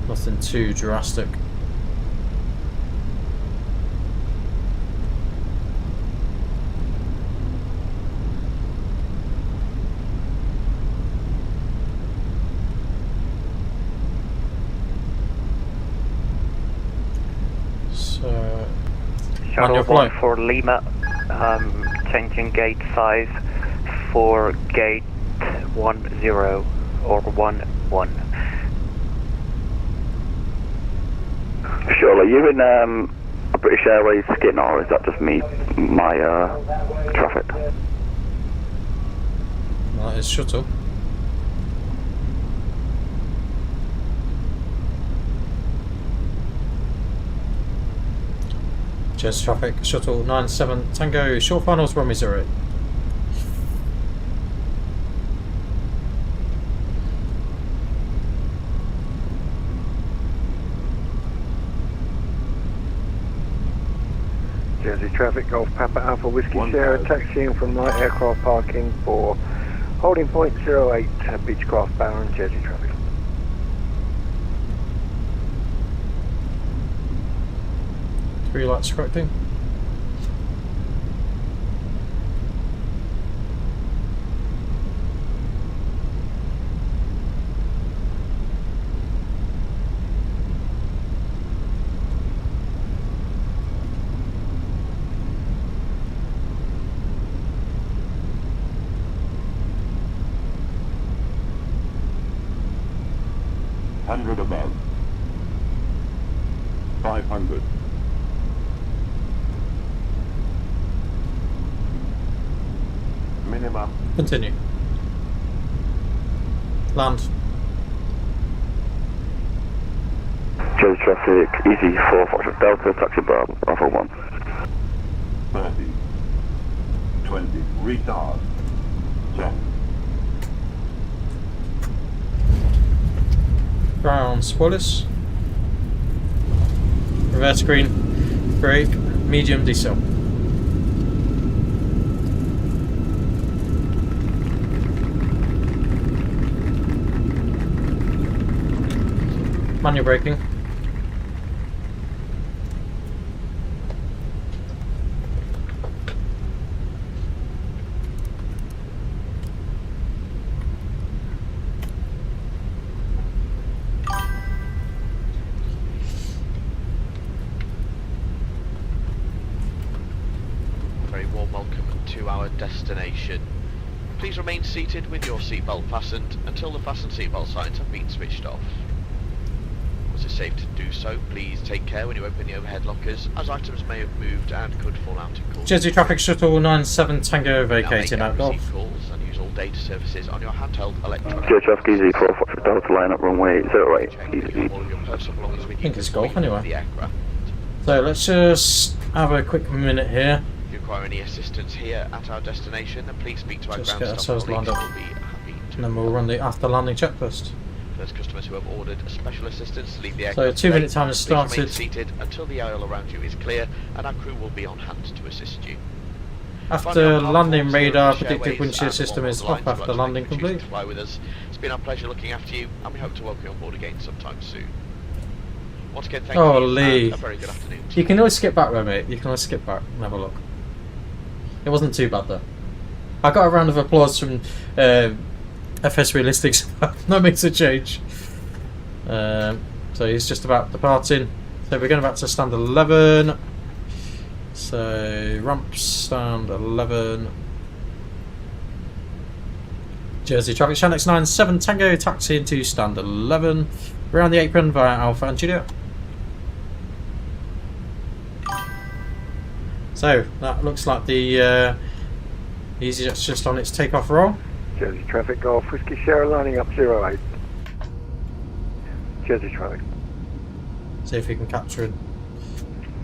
Nothing too drastic. So
Shuttle 1 for Lima, changing gate 5 for gate 10 or 11.
Sure, are you in a British Airways skin or is that just me, my traffic?
That is shuttle. Jersey traffic shuttle 97 Tango short finals runway 08.
Jersey traffic, Golf Papa Alpha Whiskey Sierra, taxiing from light aircraft parking for holding point 08 Beechcraft Barron, Jersey traffic.
Three lights correcting.
Above. 500. Minimum.
Continue. Land.
Jersey traffic, easy 4 Foxtrot Delta, taxi Bravo 1.
30. 20. Retard. 10.
Ground spoilers. Reverse screen. Brake. Medium decel. Manual braking.
Very warm welcome to our destination. Please remain seated with your seatbelt fastened until the fasten seatbelt signs have been switched off. Once it's safe to do so, please take care when you open the overhead lockers, as items may have moved and could fall out in course.
Jersey traffic shuttle 97 Tango vacating out Golf.
Calls and use all data services on your handheld electronic.
Jersey traffic, easy 4 Foxtrot Delta, line up runway 08.
Check that you have all of your personal belongings with you.
I think it's Golf anyway.
The aircraft.
So let's just have a quick minute here.
If you require any assistance here at our destination, then please speak to our
Just
ground
get
staff
ourselves lined
colleagues.
up.
We'll be happy to.
And then we'll run the after landing checklist.
Those customers who have ordered special assistance to leave the
So
aircraft
2 minute
today,
time has
please remain
started.
seated until the aisle around you is clear, and our crew will be on hand to assist you.
After landing, radar
British
predicted
Airways
windshield
and
system
all
is
the lines
off
would
after
like to
landing
thank you for choosing
complete.
to fly with us. It's been our pleasure looking after you, and we hope to welcome you on board again sometime soon. Once again, thank
Oh,
you,
Lee.
and a very good afternoon.
You can always skip back though, mate. You can always skip back and have a look. It wasn't too bad though. I got a round of applause from FS Realistics. That makes a change. So he's just about departing. So we're going back to stand 11. So ramp stand 11. Jersey traffic, Shannon X97 Tango, taxi into stand 11. Around the apron via Alpha and Juliet. So that looks like the EasyJet's just on its takeoff roll.
Jersey traffic, Golf Whiskey Sierra lining up 08. Jersey traffic.
See if we can capture it.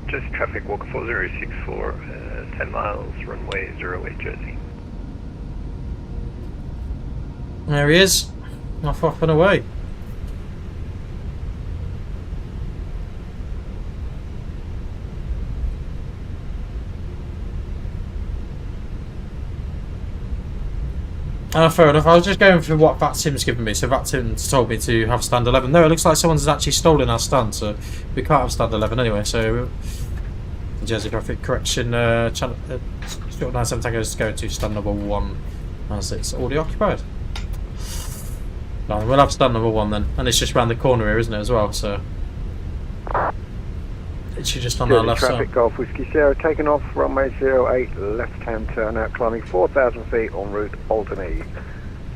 Jersey traffic, Walker 4064, 10 miles, runway 08 Jersey.
There he is, off and away. Fair enough. I was just going for what VATSIM's given me. So VATSIM's told me to have stand 11. No, it looks like someone's actually stolen our stand, so we can't have stand 11 anyway. So Jersey traffic correction. Channel 97 Tango is going to stand number 1 as it's already occupied. No, we'll have stand number 1 then, and it's just round the corner here, isn't it, as well? So it's just on our left
traffic,
side.
Golf Whiskey Sierra taking off runway 08, left-hand turn out, climbing 4,000 feet en route Alderney.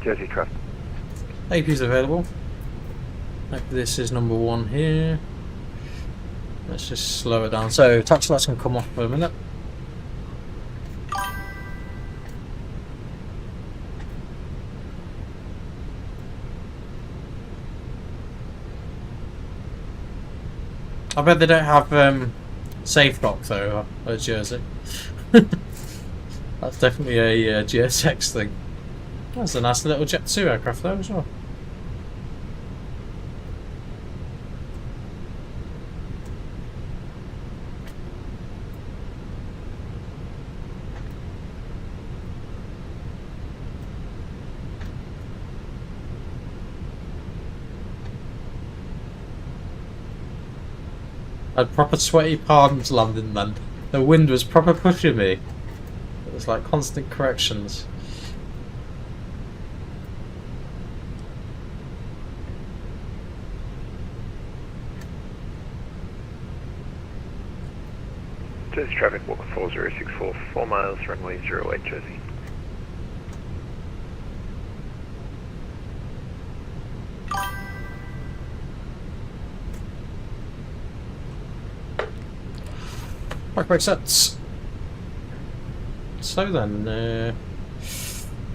Jersey traffic.
AP's available. This is number 1 here. Let's just slow it down. So taxi lights can come off for a minute. I bet they don't have safe lock though at Jersey. That's definitely a GSX thing. That's a nice little Jet 2 aircraft though as well. I had proper sweaty palms landing then. The wind was proper pushing me. It was like constant corrections.
Jersey traffic, Walker 4064, 4 miles, runway 08 Jersey.
Back brake sets. So then,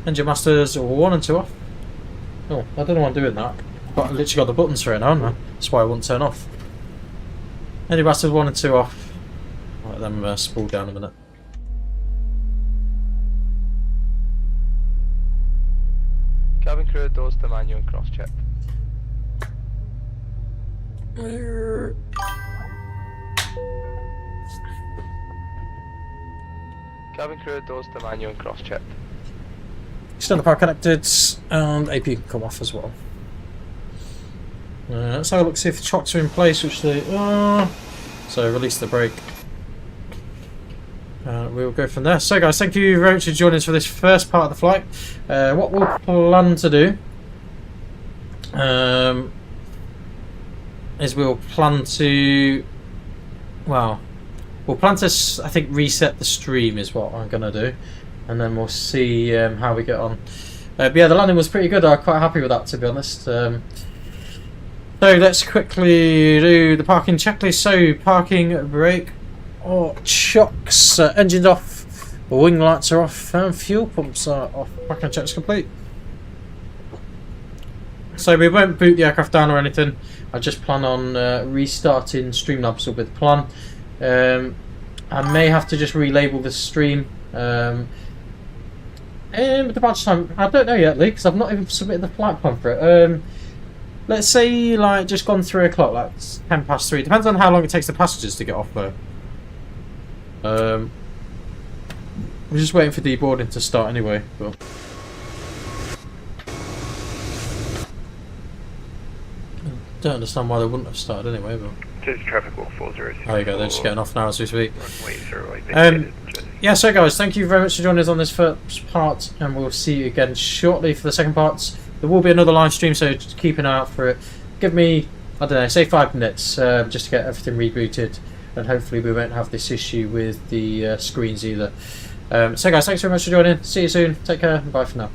engine masters 1 and 2 off. Oh, I don't know why I'm doing that. But I literally got the buttons for it now, haven't I? That's why I won't turn off. Engine masters 1 and 2 off. Let them spool down a minute.
Cabin crew, doors to manual and cross check. Cabin crew, doors to manual and cross check.
External power connected, and AP can come off as well. Let's have a look, see if the chocks are in place, which they are. So release the brake. We'll go from there. So guys, thank you very much for joining us for this first part of the flight. What we'll plan to do is we'll plan to I think reset the stream is what I'm gonna do, and then we'll see how we get on. But yeah, the landing was pretty good. I'm quite happy with that, to be honest. So let's quickly do the parking checklist. So parking, brake, chocks, engines off, wing lights are off, and fuel pumps are off. Parking checks complete. So we won't boot the aircraft down or anything. I just plan on restarting Streamlabs with the plan. I may have to just relabel the stream. Departure time, I don't know yet, Lee, because I've not even submitted the flight plan for it. Let's say like just gone 3 o'clock, like 10 past 3. Depends on how long it takes the passengers to get off though. We're just waiting for deboarding to start anyway. But I don't understand why they wouldn't have started anyway. But
Just traffic walk 406.
there you go, they're just getting off now as we speak.
Runway 08.
Yeah, so guys, thank you very much for joining us on this first part, and we'll see you again shortly for the second parts. There will be another live stream, so just keep an eye out for it. Give me, I don't know, say 5 minutes just to get everything rebooted, and hopefully we won't have this issue with the screens either. So guys, thanks very much for joining. See you soon. Take care, and bye for now.